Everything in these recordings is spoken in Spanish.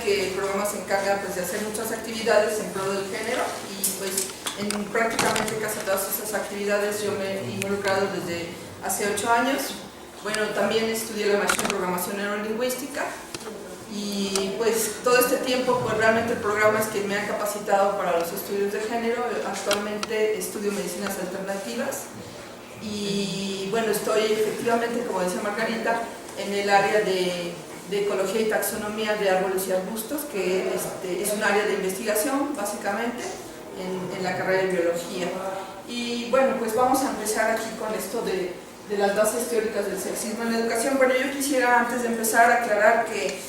que el programa se encarga pues, de hacer muchas actividades en pro del género y pues en prácticamente casi todas esas actividades yo me he involucrado desde hace 8 años. Bueno, también estudié la maestría en programación neurolingüística y pues todo este tiempo pues realmente el programa es que me ha capacitado para los estudios de género. Actualmente estudio medicinas alternativas y bueno, estoy efectivamente, como decía Margarita, en el área de ecología y taxonomía de árboles y arbustos, que es un área de investigación básicamente en la carrera de biología. Y bueno, pues vamos a empezar aquí con esto de las bases teóricas del sexismo en la educación. Bueno, yo quisiera antes de empezar aclarar que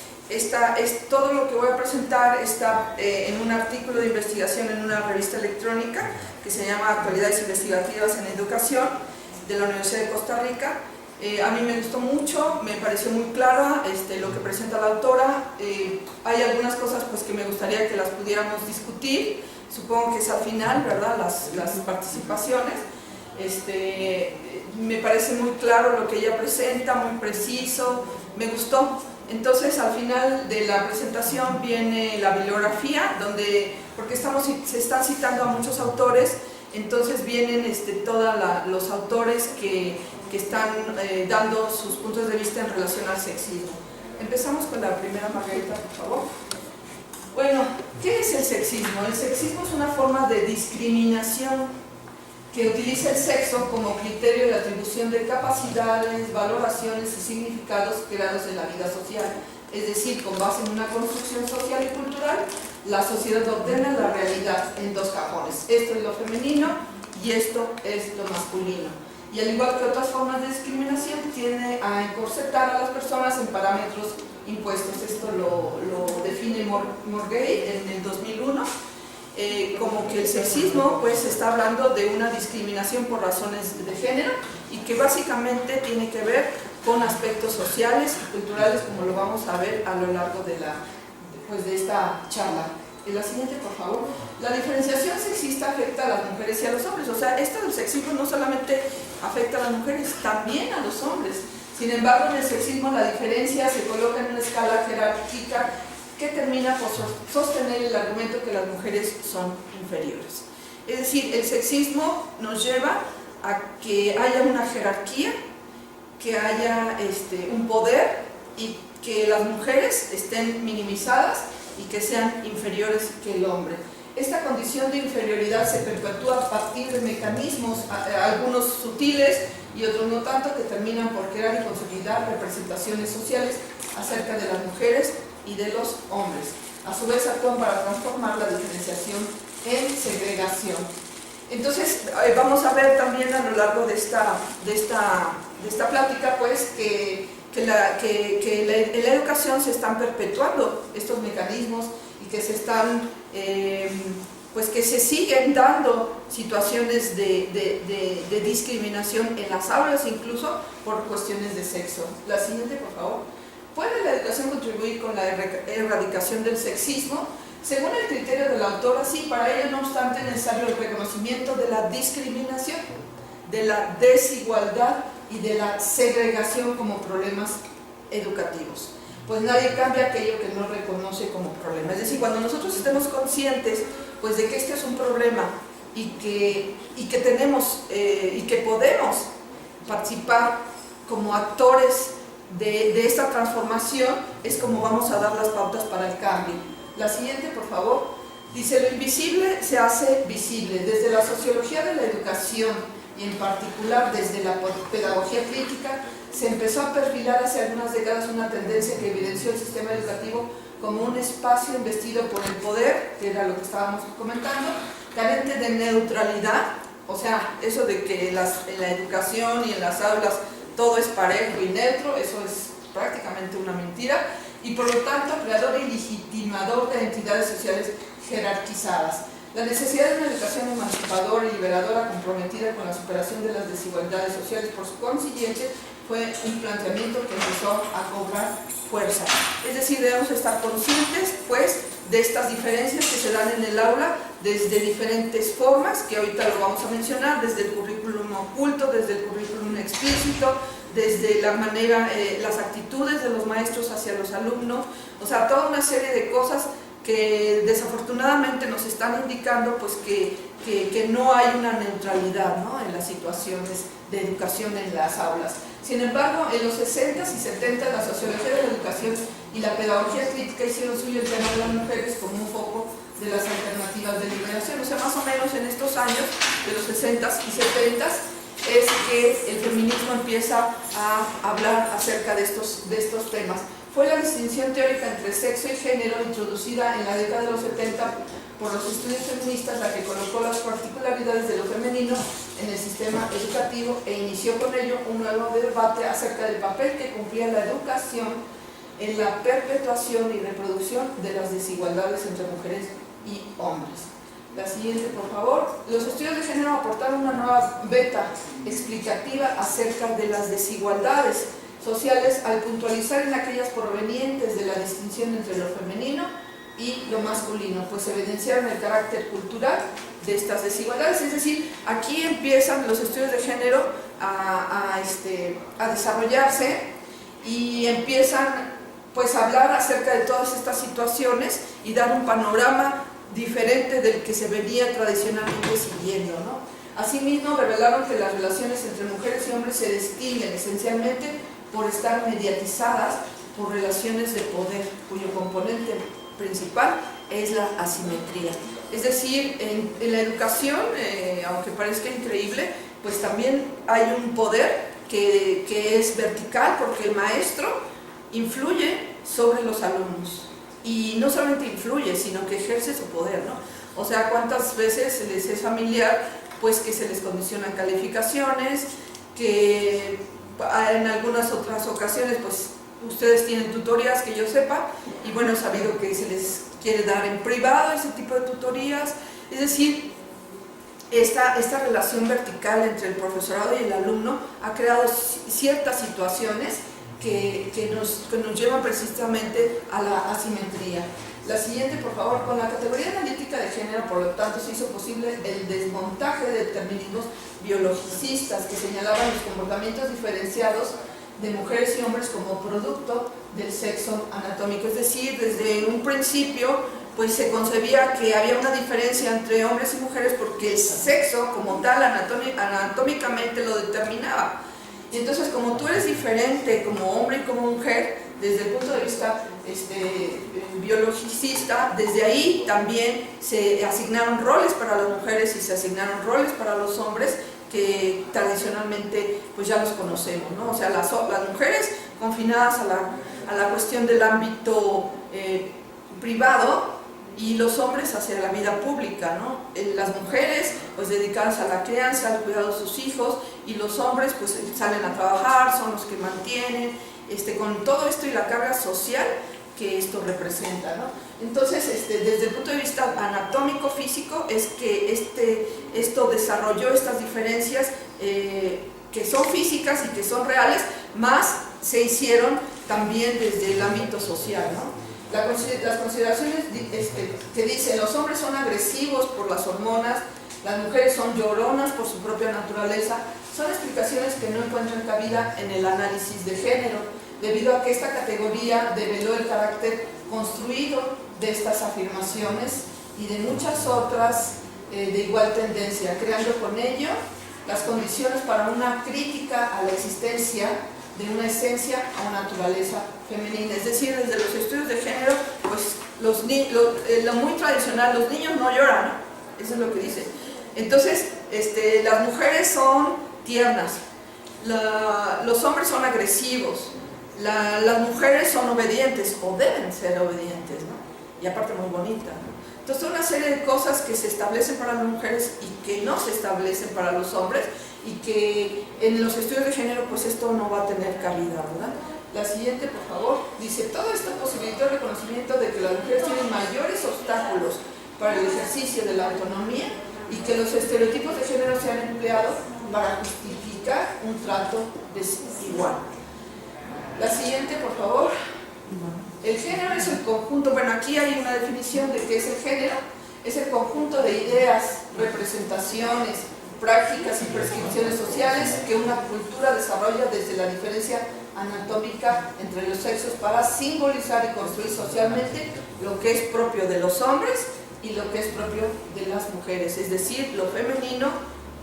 todo lo que voy a presentar está en un artículo de investigación en una revista electrónica que se llama Actualidades Investigativas en Educación de la Universidad de Costa Rica. A mí me gustó mucho, me pareció muy clara lo que presenta la autora. Hay algunas cosas pues, que me gustaría que las pudiéramos discutir, supongo que es al final, ¿verdad? Las participaciones. Me parece muy claro lo que ella presenta, muy preciso, me gustó. Entonces al final de la presentación viene la bibliografía, porque se están citando a muchos autores, entonces vienen todos los autores que están dando sus puntos de vista en relación al sexismo. Empezamos con la primera, Margarita, por favor. Bueno, ¿qué es el sexismo? El sexismo es una forma de discriminación que utiliza el sexo como criterio de atribución de capacidades, valoraciones y significados creados en la vida social. Es decir, con base en una construcción social y cultural, la sociedad ordena la realidad en dos cajones. Esto es lo femenino y esto es lo masculino. Y al igual que otras formas de discriminación, tiende a encorsetar a las personas en parámetros impuestos. Esto lo define Morgay en el 2001, como que el sexismo pues está hablando de una discriminación por razones de género y que básicamente tiene que ver con aspectos sociales y culturales, como lo vamos a ver a lo largo de esta charla. La siguiente, por favor. La diferenciación sexista afecta a las mujeres y a los hombres. O sea, esto del sexismo no solamente afecta a las mujeres, también a los hombres. Sin embargo, en el sexismo la diferencia se coloca en una escala jerárquica que termina por sostener el argumento que las mujeres son inferiores. Es decir, el sexismo nos lleva a que haya una jerarquía, que haya un poder y que las mujeres estén minimizadas y que sean inferiores que el hombre. Esta condición de inferioridad se perpetúa a partir de mecanismos, algunos sutiles y otros no tanto, que terminan por crear y consolidar representaciones sociales acerca de las mujeres y de los hombres. A su vez actúan para transformar la diferenciación en segregación. Entonces vamos a ver también a lo largo de esta plática pues que en la educación se están perpetuando estos mecanismos y que se están que se siguen dando situaciones de discriminación en las aulas, incluso por cuestiones de sexo. La siguiente, por favor. ¿Puede la educación contribuir con la erradicación del sexismo? Según el criterio de la autora, sí, para ello no obstante es necesario el reconocimiento de la discriminación, de la desigualdad y de la segregación como problemas educativos. Pues nadie cambia aquello que no reconoce como problema. Es decir, cuando nosotros estemos conscientes pues, de que este es un problema y que tenemos y que podemos participar como actores de esta transformación, es como vamos a dar las pautas para el cambio. La siguiente, por favor. Dice, lo invisible se hace visible. Desde la sociología de la educación y en particular desde la pedagogía crítica, se empezó a perfilar hace algunas décadas una tendencia que evidenció el sistema educativo como un espacio investido por el poder, que era lo que estábamos comentando, carente de neutralidad, o sea, eso de que en la educación y en las aulas todo es parejo y neutro, eso es prácticamente una mentira, y por lo tanto creador y legitimador de entidades sociales jerarquizadas. La necesidad de una educación emancipadora y liberadora comprometida con la superación de las desigualdades sociales, por su consiguiente, fue un planteamiento que empezó a cobrar fuerza. Es decir, debemos estar conscientes pues, de estas diferencias que se dan en el aula desde diferentes formas, que ahorita lo vamos a mencionar, desde el currículum oculto, desde el currículum explícito, desde la manera, las actitudes de los maestros hacia los alumnos, o sea, toda una serie de cosas que desafortunadamente nos están indicando pues que no hay una neutralidad, ¿no?, en las situaciones de educación en las aulas. Sin embargo, en los 60s y 70s la sociología de la educación y la pedagogía crítica hicieron suyo el tema de las mujeres como un foco de las alternativas de liberación. O sea, más o menos en estos años de los 60s y 70s es que el feminismo empieza a hablar acerca de estos temas. Fue la distinción teórica entre sexo y género introducida en la década de los 70 por los estudios feministas la que colocó las particularidades de lo femenino en el sistema educativo e inició con ello un nuevo debate acerca del papel que cumplía la educación en la perpetuación y reproducción de las desigualdades entre mujeres y hombres. La siguiente, por favor. Los estudios de género aportaron una nueva beta explicativa acerca de las desigualdades sociales al puntualizar en aquellas provenientes de la distinción entre lo femenino y lo masculino, pues evidenciaron el carácter cultural de estas desigualdades. Es decir, aquí empiezan los estudios de género a desarrollarse y empiezan pues a hablar acerca de todas estas situaciones y dar un panorama diferente del que se venía tradicionalmente siguiendo, ¿no? Asimismo, revelaron que las relaciones entre mujeres y hombres se distinguen esencialmente por estar mediatizadas por relaciones de poder, cuyo componente principal es la asimetría. Es decir, en la educación, aunque parezca increíble, pues también hay un poder que es vertical, porque el maestro influye sobre los alumnos. Y no solamente influye, sino que ejerce su poder, ¿no? O sea, ¿cuántas veces les es familiar pues que se les condicionan calificaciones, que en algunas otras ocasiones pues ustedes tienen tutorías que yo sepa, y bueno, he sabido que se les quiere dar en privado ese tipo de tutorías? Es decir, esta relación vertical entre el profesorado y el alumno ha creado ciertas situaciones que nos llevan precisamente a la asimetría. La siguiente, por favor. Con la categoría analítica de género, por lo tanto, se hizo posible el desmontaje de determinismos biologicistas que señalaban los comportamientos diferenciados de mujeres y hombres como producto del sexo anatómico. Es decir, desde un principio pues se concebía que había una diferencia entre hombres y mujeres porque el sexo como tal anatómicamente lo determinaba. Y entonces, como tú eres diferente como hombre y como mujer, desde el punto de vista biologicista, desde ahí también se asignaron roles para las mujeres y se asignaron roles para los hombres que tradicionalmente pues ya los conocemos, ¿no? O sea, las mujeres confinadas a la cuestión del ámbito privado y los hombres hacia la vida pública, ¿no? Las mujeres pues dedicadas a la crianza, al cuidado de sus hijos, y los hombres pues salen a trabajar, son los que mantienen, con todo esto y la carga social que esto representa, ¿no? Entonces, desde el punto de vista anatómico físico es que esto desarrolló estas diferencias que son físicas y que son reales, más se hicieron también desde el ámbito social, ¿no? Las consideraciones que dicen los hombres son agresivos por las hormonas, las mujeres son lloronas por su propia naturaleza, son explicaciones que no encuentran cabida en el análisis de género, debido a que esta categoría develó el carácter construido de estas afirmaciones y de muchas otras de igual tendencia, creando con ello las condiciones para una crítica a la existencia de una esencia o naturaleza femenina. Es decir, desde los estudios de género, pues lo muy tradicional, los niños no lloran, ¿no? Eso es lo que dicen. Entonces, las mujeres son tiernas, los hombres son agresivos, las mujeres son obedientes o deben ser obedientes, ¿no? Y aparte muy bonitas, ¿no? Entonces, una serie de cosas que se establecen para las mujeres y que no se establecen para los hombres, y que en los estudios de género pues esto no va a tener cabida, ¿verdad? La siguiente, por favor. Dice, todo esto posibilitó el reconocimiento de que las mujeres tienen mayores obstáculos para el ejercicio de la autonomía y que los estereotipos de género se han empleado para justificar un trato desigual. La siguiente, por favor. El género es el conjunto, bueno, aquí hay una definición de qué es el género, es el conjunto de ideas, representaciones, prácticas y prescripciones sociales que una cultura desarrolla desde la diferencia anatómica entre los sexos para simbolizar y construir socialmente lo que es propio de los hombres y lo que es propio de las mujeres, es decir, lo femenino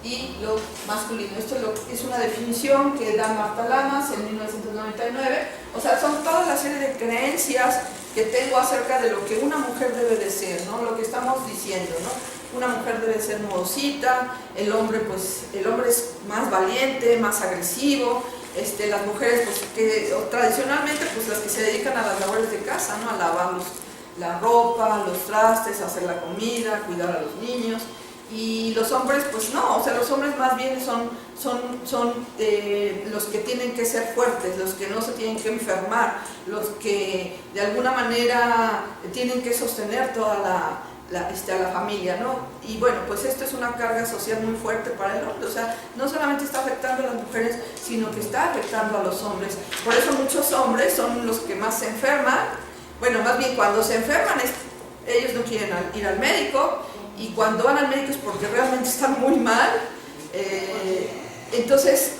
y lo masculino. Esto es una definición que da Marta Lamas en 1999, o sea, son toda la serie de creencias que tengo acerca de lo que una mujer debe de ser, ¿no? Lo que estamos diciendo, ¿no? Una mujer debe ser modosita, el hombre es más valiente, más agresivo, las mujeres pues que tradicionalmente pues las que se dedican a las labores de casa, ¿no? A lavar la ropa, los trastes, hacer la comida, cuidar a los niños. Y los hombres pues no, o sea, los hombres más bien son los que tienen que ser fuertes, los que no se tienen que enfermar, los que de alguna manera tienen que sostener toda a la familia, ¿no? Y bueno, pues esto es una carga social muy fuerte para el hombre, o sea, no solamente está afectando a las mujeres, sino que está afectando a los hombres. Por eso muchos hombres son los que más se enferman, bueno, más bien cuando se enferman ellos no quieren ir al médico, y cuando van al médico es porque realmente están muy mal. Entonces,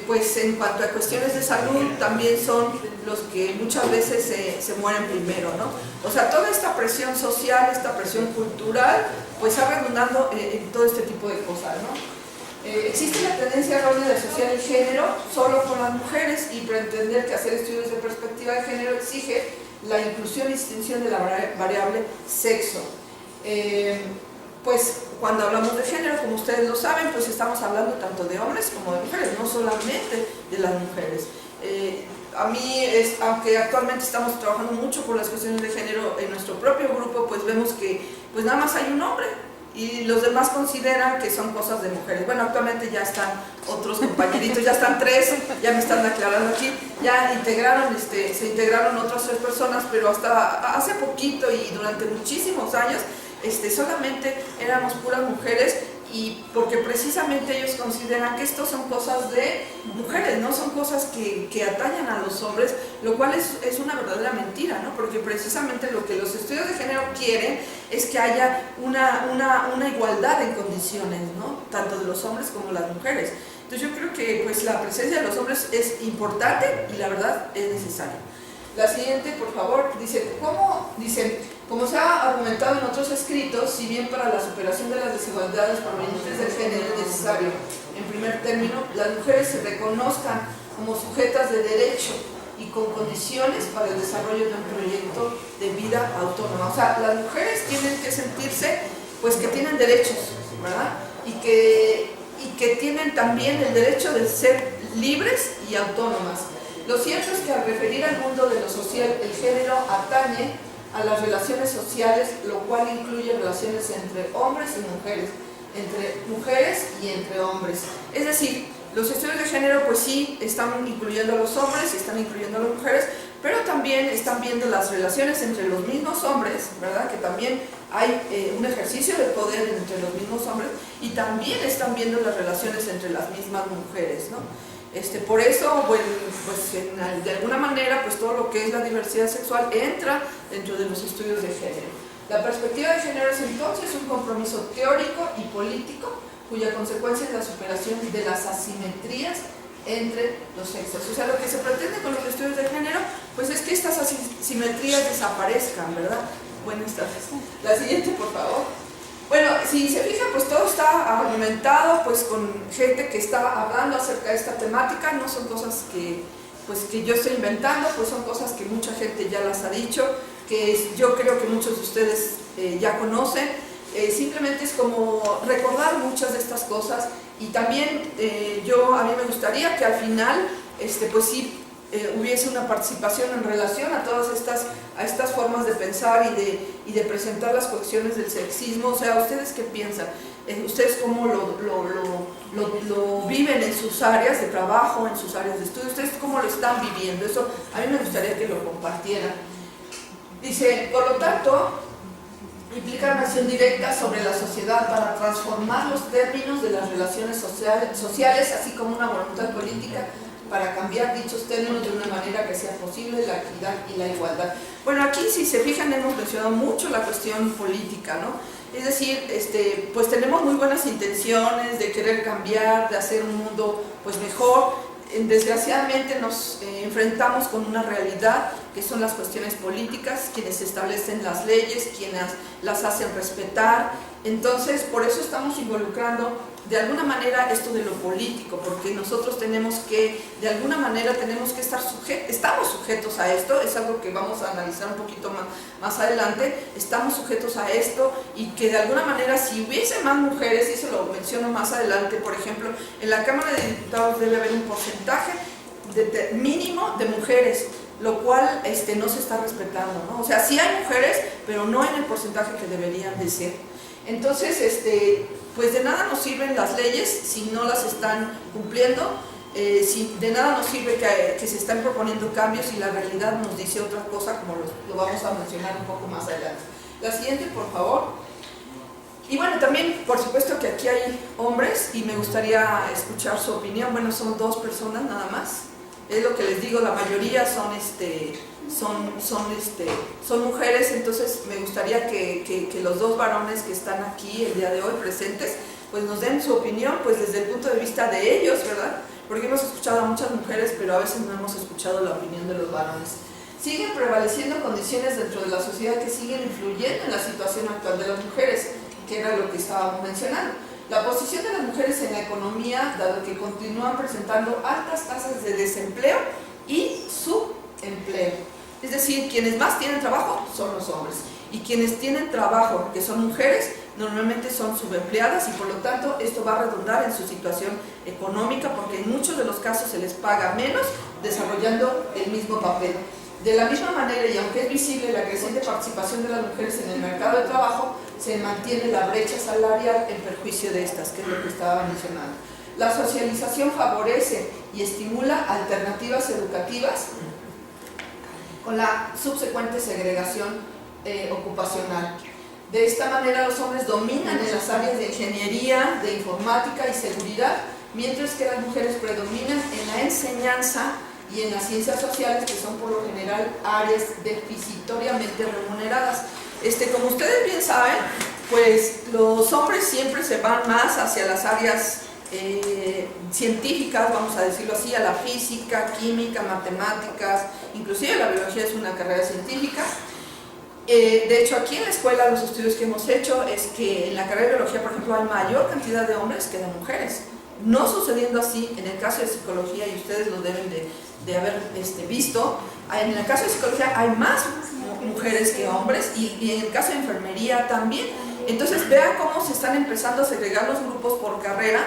pues en cuanto a cuestiones de salud, también son los que muchas veces se mueren primero, ¿no? O sea, toda esta presión social, esta presión cultural, pues está redundando en todo este tipo de cosas, ¿no? Existe la tendencia errónea de asociar el género solo con las mujeres, y pretender que hacer estudios de perspectiva de género exige la inclusión y distinción de la variable sexo. Pues cuando hablamos de género, como ustedes lo saben, pues estamos hablando tanto de hombres como de mujeres, no solamente de las mujeres. A mí, aunque actualmente estamos trabajando mucho por las cuestiones de género en nuestro propio grupo, pues vemos que pues nada más hay un hombre y los demás consideran que son cosas de mujeres. Bueno, actualmente ya están otros compañeritos, ya están 3, ya me están aclarando aquí, ya se integraron otras 3 personas, pero hasta hace poquito y durante muchísimos años solamente éramos puras mujeres, y porque precisamente ellos consideran que esto son cosas de mujeres, no son cosas que atañan a los hombres, lo cual es una verdadera mentira, ¿no? Porque precisamente lo que los estudios de género quieren es que haya una igualdad en condiciones, ¿no? Tanto de los hombres como las mujeres. Entonces yo creo que pues la presencia de los hombres es importante y la verdad es necesaria. La siguiente, por favor, dice, como se ha argumentado en otros escritos, si bien para la superación de las desigualdades provenientes del género es necesario, en primer término, las mujeres se reconozcan como sujetas de derecho y con condiciones para el desarrollo de un proyecto de vida autónoma. O sea, las mujeres tienen que sentirse, pues, que tienen derechos, ¿verdad? Y que tienen también el derecho de ser libres y autónomas. Lo cierto es que al referir al mundo de lo social, el género atañe a las relaciones sociales, lo cual incluye relaciones entre hombres y mujeres, entre mujeres y entre hombres. Es decir, los estudios de género pues sí están incluyendo a los hombres y están incluyendo a las mujeres, pero también están viendo las relaciones entre los mismos hombres, ¿verdad? Que también hay un ejercicio de poder entre los mismos hombres, y también están viendo las relaciones entre las mismas mujeres, ¿no? Por eso, bueno, pues de alguna manera, pues todo lo que es la diversidad sexual entra dentro de los estudios de género. La perspectiva de género es entonces un compromiso teórico y político cuya consecuencia es la superación de las asimetrías entre los sexos. O sea, lo que se pretende con los estudios de género, pues es que estas asimetrías desaparezcan, ¿verdad? Buenas tardes. La siguiente, por favor. Bueno, si se fijan, pues todo está argumentado pues con gente que está hablando acerca de esta temática, no son cosas que yo estoy inventando, pues son cosas que mucha gente ya las ha dicho, que yo creo que muchos de ustedes ya conocen. Simplemente es como recordar muchas de estas cosas, y también a mí me gustaría que al final pues sí hubiese una participación en relación a todas estas formas de pensar y de presentar las cuestiones del sexismo. O sea, ¿ustedes qué piensan? ¿Ustedes cómo lo viven en sus áreas de trabajo, en sus áreas de estudio? ¿Ustedes cómo lo están viviendo? Eso a mí me gustaría que lo compartieran. Dice, por lo tanto, implica una acción directa sobre la sociedad para transformar los términos de las relaciones sociales, así como una voluntad política para cambiar dichos términos de una manera que sea posible la equidad y la igualdad. Bueno, aquí si se fijan hemos mencionado mucho la cuestión política, ¿no? Es decir, pues tenemos muy buenas intenciones de querer cambiar, de hacer un mundo pues mejor. Desgraciadamente nos enfrentamos con una realidad que son las cuestiones políticas, quienes establecen las leyes, quienes las hacen respetar. Entonces, por eso estamos involucrando de alguna manera esto de lo político, porque nosotros tenemos que, de alguna manera tenemos que estamos sujetos a esto, es algo que vamos a analizar un poquito más adelante, estamos sujetos a esto, y que de alguna manera si hubiese más mujeres, y eso lo menciono más adelante, por ejemplo, en la Cámara de Diputados debe haber un porcentaje mínimo de mujeres, lo cual no se está respetando, ¿no? O sea, sí hay mujeres, pero no en el porcentaje que deberían de ser. Entonces, pues de nada nos sirven las leyes si no las están cumpliendo, de nada nos sirve que se están proponiendo cambios y la realidad nos dice otra cosa, como lo vamos a mencionar un poco más adelante. La siguiente, por favor. Y bueno, también, por supuesto que aquí hay hombres y me gustaría escuchar su opinión. Bueno, son 2 personas nada más. Es lo que les digo, la mayoría son mujeres, entonces me gustaría que los 2 varones que están aquí el día de hoy presentes, pues nos den su opinión, pues desde el punto de vista de ellos, ¿verdad? Porque hemos escuchado a muchas mujeres, pero a veces no hemos escuchado la opinión de los varones. Siguen prevaleciendo condiciones dentro de la sociedad que siguen influyendo en la situación actual de las mujeres, que era lo que estábamos mencionando. La posición de las mujeres en la economía, dado que continúan presentando altas tasas de desempleo y subempleo. Es decir, quienes más tienen trabajo son los hombres. Y quienes tienen trabajo, que son mujeres, normalmente son subempleadas y por lo tanto esto va a redundar en su situación económica porque en muchos de los casos se les paga menos desarrollando el mismo papel. De la misma manera, y aunque es visible la creciente participación de las mujeres en el mercado de trabajo, se mantiene la brecha salarial en perjuicio de estas, que es lo que estaba mencionando. La socialización favorece y estimula alternativas educativas con la subsecuente segregación ocupacional. De esta manera los hombres dominan en las áreas de ingeniería, de informática y seguridad, mientras que las mujeres predominan en la enseñanza y en las ciencias sociales, que son por lo general áreas deficitoriamente remuneradas. Como ustedes bien saben, pues los hombres siempre se van más hacia las áreas científicas, vamos a decirlo así, a la física, química, matemáticas, inclusive la biología es una carrera científica. De hecho, aquí en la escuela los estudios que hemos hecho es que en la carrera de biología, por ejemplo, hay mayor cantidad de hombres que de mujeres. No sucediendo así en el caso de psicología, y ustedes lo deben de haber visto, en el caso de psicología hay más mujeres que hombres y en el caso de enfermería también. Entonces vean cómo se están empezando a segregar los grupos por carrera.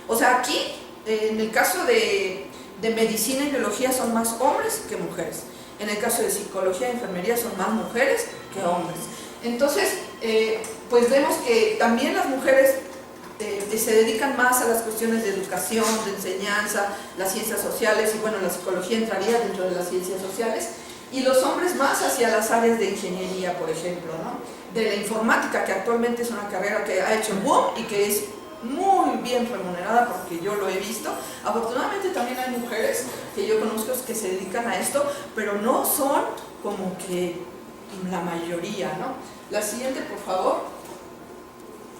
O sea, aquí en el caso de medicina y biología son más hombres que mujeres. En el caso de psicología y enfermería son más mujeres que hombres. Entonces, pues vemos que también las mujeres se dedican más a las cuestiones de educación, de enseñanza, las ciencias sociales, y bueno, la psicología entraría dentro de las ciencias sociales, y los hombres más hacia las áreas de ingeniería, por ejemplo, ¿no? De la informática, que actualmente es una carrera que ha hecho boom y que es muy bien remunerada porque yo lo he visto. Afortunadamente también hay mujeres que yo conozco que se dedican a esto, pero no son como que la mayoría, ¿no? La siguiente, por favor.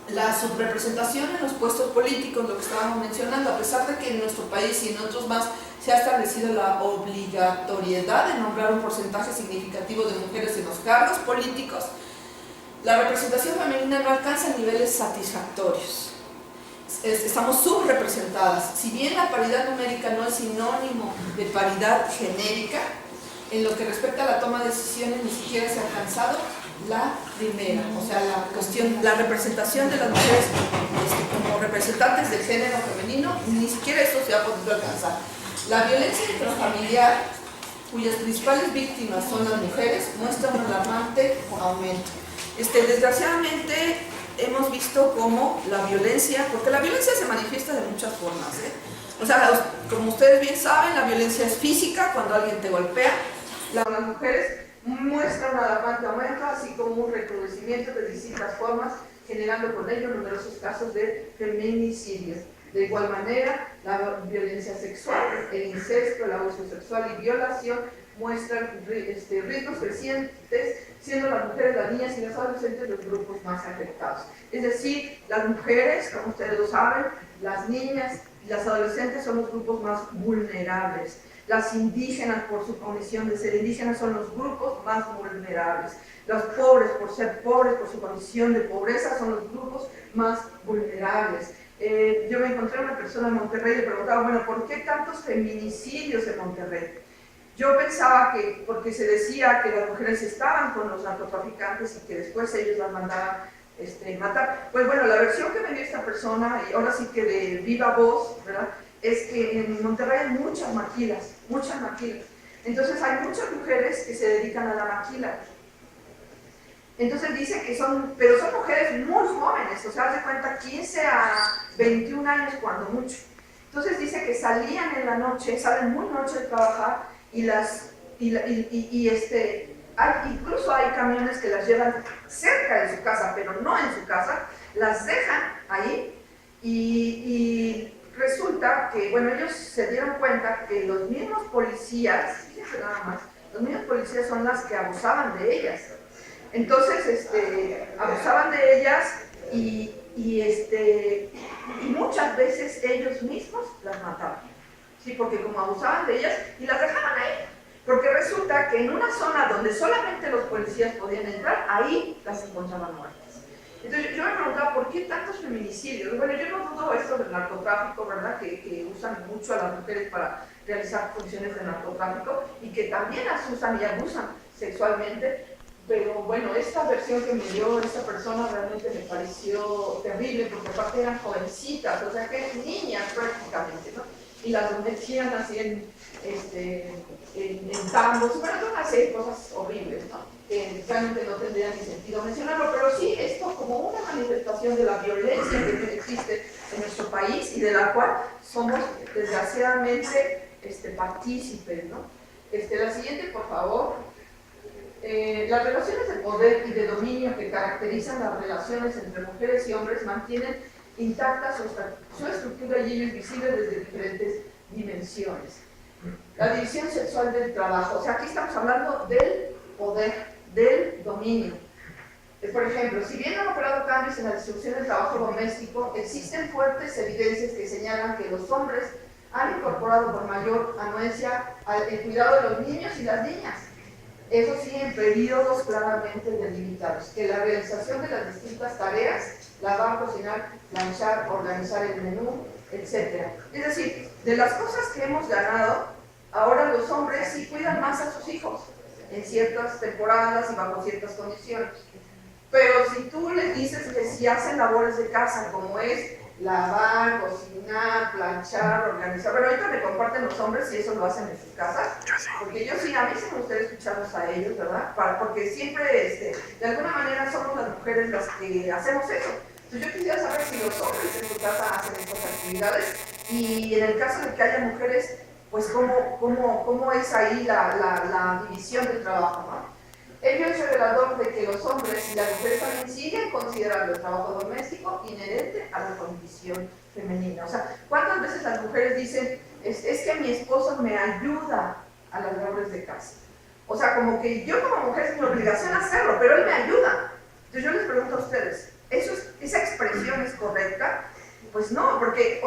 La subrepresentación en los puestos políticos, lo que estábamos mencionando, a pesar de que en nuestro país y en otros más se ha establecido la obligatoriedad de nombrar un porcentaje significativo de mujeres en los cargos políticos, la representación femenina no alcanza niveles satisfactorios. Estamos subrepresentadas. Si bien la paridad numérica no es sinónimo de paridad genérica, en lo que respecta a la toma de decisiones ni siquiera se ha alcanzado la primera, o sea, la representación de las mujeres como representantes del género femenino, ni siquiera eso se ha podido alcanzar. La violencia intrafamiliar, cuyas principales víctimas son las mujeres, muestra un alarmante aumento. Desgraciadamente hemos visto cómo la violencia, porque la violencia se manifiesta de muchas formas, o sea, como ustedes bien saben, la violencia es física, cuando alguien te golpea. Las mujeres muestran un alarmante aumento, así como un recrudecimiento de distintas formas, generando con ello numerosos casos de feminicidios. De igual manera, la violencia sexual, el incesto, el abuso sexual y violación muestran ritmos crecientes, siendo las mujeres, las niñas y los adolescentes los grupos más afectados. Es decir, las mujeres, como ustedes lo saben, las niñas y las adolescentes son los grupos más vulnerables. Las indígenas, por su condición de ser indígenas, son los grupos más vulnerables. Los pobres, por ser pobres, por su condición de pobreza, son los grupos más vulnerables. Yo me encontré una persona en Monterrey y le preguntaba, bueno, ¿por qué tantos feminicidios en Monterrey? Yo pensaba que porque se decía que las mujeres estaban con los narcotraficantes y que después ellos las mandaban matar. Pues bueno, la versión que me dio esta persona, y ahora sí que de viva voz, ¿verdad?, es que en Monterrey hay muchas maquilas, muchas maquilas. Entonces hay muchas mujeres que se dedican a la maquila. Entonces dice que pero son mujeres muy jóvenes, o sea, haz de cuenta 15 a 21 años cuando mucho. Entonces dice que salían en la noche, salen muy noche de trabajar incluso hay camiones que las llevan cerca de su casa, pero no en su casa, las dejan ahí y resulta que, bueno, ellos se dieron cuenta que los mismos policías, fíjense nada más, los mismos policías son las que abusaban de ellas. Entonces, abusaban de ellas y muchas veces ellos mismos las mataban. Sí, porque como abusaban de ellas y las dejaban ahí. Porque resulta que en una zona donde solamente los policías podían entrar, ahí las encontraban muertas. Entonces yo me preguntaba, ¿por qué tantos feminicidios? Bueno, yo no dudo esto del narcotráfico, ¿verdad? Que usan mucho a las mujeres para realizar funciones de narcotráfico y que también las usan y abusan sexualmente. Pero bueno, esta versión que me dio esta persona realmente me pareció terrible, porque aparte eran jovencitas, o sea que niñas prácticamente, ¿no? Y las metían así en tambos, bueno, una serie de cosas horribles, ¿no? Que realmente no tendría ni sentido mencionarlo, pero sí, esto como una manifestación de la violencia que existe en nuestro país y de la cual somos desgraciadamente partícipes, ¿no? La siguiente, por favor. Las relaciones de poder y de dominio que caracterizan las relaciones entre mujeres y hombres mantienen intacta su estructura y ello es visible desde diferentes dimensiones. La división sexual del trabajo, o sea, aquí estamos hablando del poder, del dominio. Por ejemplo, si bien han operado cambios en la distribución del trabajo doméstico, existen fuertes evidencias que señalan que los hombres han incorporado con mayor anuencia el cuidado de los niños y las niñas. Eso sí, en periodos claramente delimitados, que la realización de las distintas tareas, lavar, cocinar, planchar, organizar el menú, etc. Es decir, de las cosas que hemos ganado, ahora los hombres sí cuidan más a sus hijos, en ciertas temporadas y bajo ciertas condiciones. Pero si tú les dices que si hacen labores de casa, como es lavar, cocinar, planchar, organizar. Bueno, ahorita me comparten los hombres si eso lo hacen en sus casas. Porque yo sí, a mí sí me gustaría escucharlos a ellos, ¿verdad? Porque siempre, de alguna manera, somos las mujeres las que hacemos eso. Entonces yo quisiera saber si los hombres en su casa hacen estas actividades y en el caso de que haya mujeres, pues cómo es ahí la división del trabajo, ¿no? Ello es revelador de que los hombres y las mujeres también siguen considerando el trabajo doméstico inherente a la condición femenina. O sea, ¿cuántas veces las mujeres dicen, es que mi esposo me ayuda a las labores de casa? O sea, como que yo como mujer es mi obligación hacerlo, pero él me ayuda. Entonces yo les pregunto a ustedes, ¿esa expresión es correcta? Pues no, porque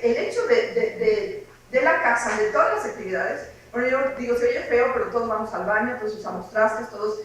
el hecho de la casa, de todas las actividades, bueno, yo digo, se oye feo, pero todos vamos al baño, todos usamos trastes, todos,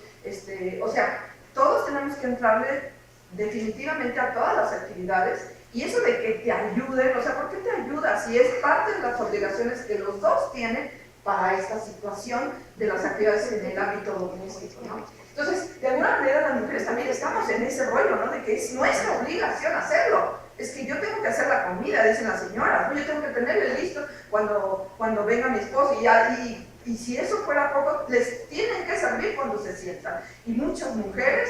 o sea, todos tenemos que entrarle definitivamente a todas las actividades, y eso de que te ayuden, o sea, ¿por qué te ayuda? Si es parte de las obligaciones que los dos tienen para esta situación de las actividades en el ámbito doméstico, ¿no? Entonces, de alguna manera las mujeres también estamos en ese rollo, ¿no? De que es nuestra obligación hacerlo. Es que yo tengo que hacer la comida, dicen las señoras, ¿no? Yo tengo que tenerle listo cuando venga mi esposo y si eso fuera poco, les tienen que servir cuando se sientan. Y muchas mujeres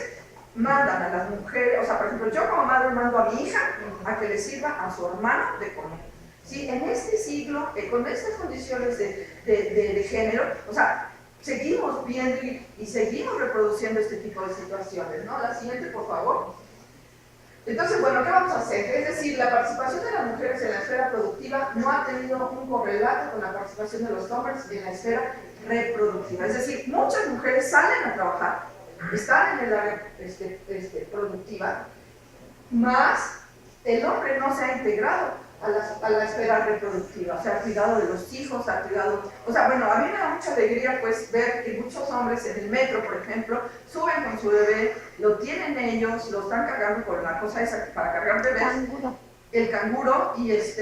mandan a las mujeres, o sea, por ejemplo, yo como madre mando a mi hija a que le sirva a su hermano de comer. ¿Sí? En este siglo, con estas condiciones de género, o sea, seguimos viendo y seguimos reproduciendo este tipo de situaciones, ¿no? La siguiente, por favor. Entonces, bueno, ¿qué vamos a hacer? Es decir, la participación de las mujeres en la esfera productiva no ha tenido un correlato con la participación de los hombres en la esfera reproductiva. Es decir, muchas mujeres salen a trabajar, están en el área productiva, más el hombre no se ha integrado a la esfera reproductiva, o sea, ha cuidado de los hijos, ha cuidado, o sea, bueno, a mí me da mucha alegría pues ver que muchos hombres en el metro, por ejemplo, suben con su bebé, lo tienen ellos, lo están cargando con la cosa esa para cargar bebés, el canguro, y les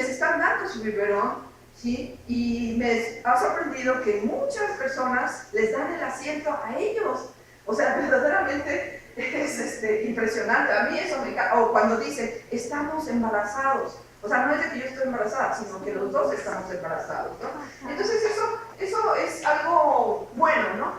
están dando su biberón, ¿sí? Y me ha sorprendido que muchas personas les dan el asiento a ellos, o sea, verdaderamente es impresionante. A mí eso me encanta. O cuando dicen, estamos embarazados. O sea, no es de que yo estoy embarazada, sino que los dos estamos embarazados, ¿no? Entonces eso es algo bueno, ¿no?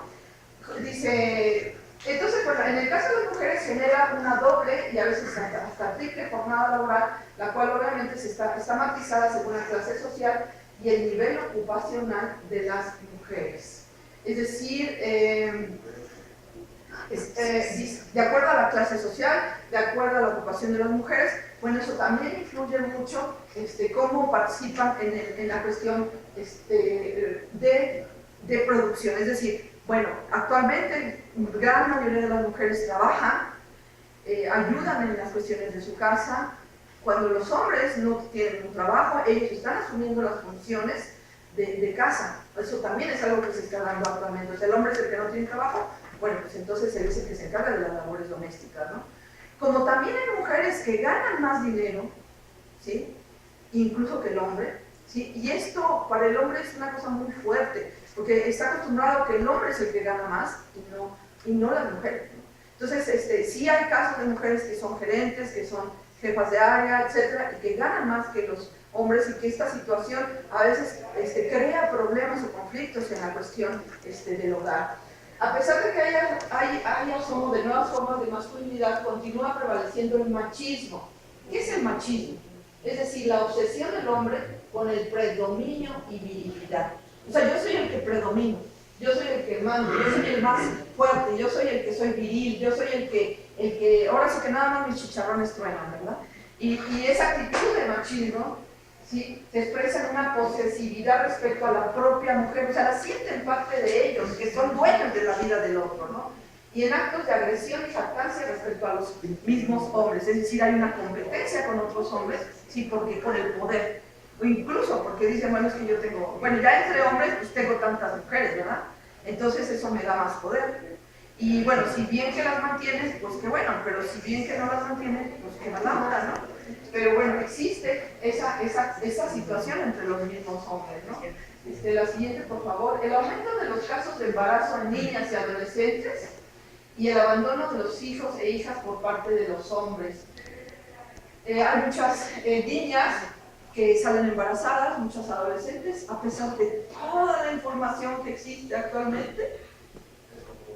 Dice, entonces, bueno, en el caso de las mujeres genera una doble y a veces hasta triple jornada laboral, la cual obviamente está matizada según la clase social y el nivel ocupacional de las mujeres. Es decir, de acuerdo a la clase social, de acuerdo a la ocupación de las mujeres, bueno, eso también influye mucho cómo participan en la cuestión de producción. Es decir, bueno, actualmente gran mayoría de las mujeres trabajan, ayudan en las cuestiones de su casa. Cuando los hombres no tienen un trabajo, ellos están asumiendo las funciones de casa. Eso también es algo que se está dando actualmente. O sea, el hombre es el que no tiene trabajo, bueno, pues entonces él es el que se encarga de las labores domésticas, ¿no? Como también hay mujeres que ganan más dinero, ¿sí? Incluso que el hombre, ¿sí? Y esto para el hombre es una cosa muy fuerte, porque está acostumbrado a que el hombre es el que gana más y no la mujer, ¿no? Entonces, sí hay casos de mujeres que son gerentes, que son jefas de área, etcétera, y que ganan más que los hombres, y que esta situación a veces crea problemas o conflictos en la cuestión del hogar. A pesar de que haya asomo de nuevas formas de masculinidad, continúa prevaleciendo el machismo. ¿Qué es el machismo? Es decir, la obsesión del hombre con el predominio y virilidad. O sea, yo soy el que predomino, yo soy el que mando, yo soy el más fuerte, yo soy el que soy viril, yo soy el que ahora sí que nada más mis chicharrones truenan, ¿verdad? Y esa actitud de machismo, ¿sí?, se expresa en una posesividad respecto a la propia mujer, o sea, la sienten parte de ellos, que son dueños de la vida del otro, ¿no? Y en actos de agresión y jactancia respecto a los mismos hombres, es decir, hay una competencia con otros hombres, sí, porque por el poder, o incluso porque dicen, bueno, es que yo tengo, bueno, ya entre hombres pues tengo tantas mujeres, ¿verdad? Entonces eso me da más poder. Y bueno, si bien que las mantienes, pues qué bueno, pero si bien que no las mantienes, pues qué mala onda, ¿no? Pero bueno, existe esa situación entre los mismos hombres, ¿no? La siguiente, por favor. El aumento de los casos de embarazo en niñas y adolescentes y el abandono de los hijos e hijas por parte de los hombres. Hay muchas niñas que salen embarazadas, muchas adolescentes, a pesar de toda la información que existe actualmente,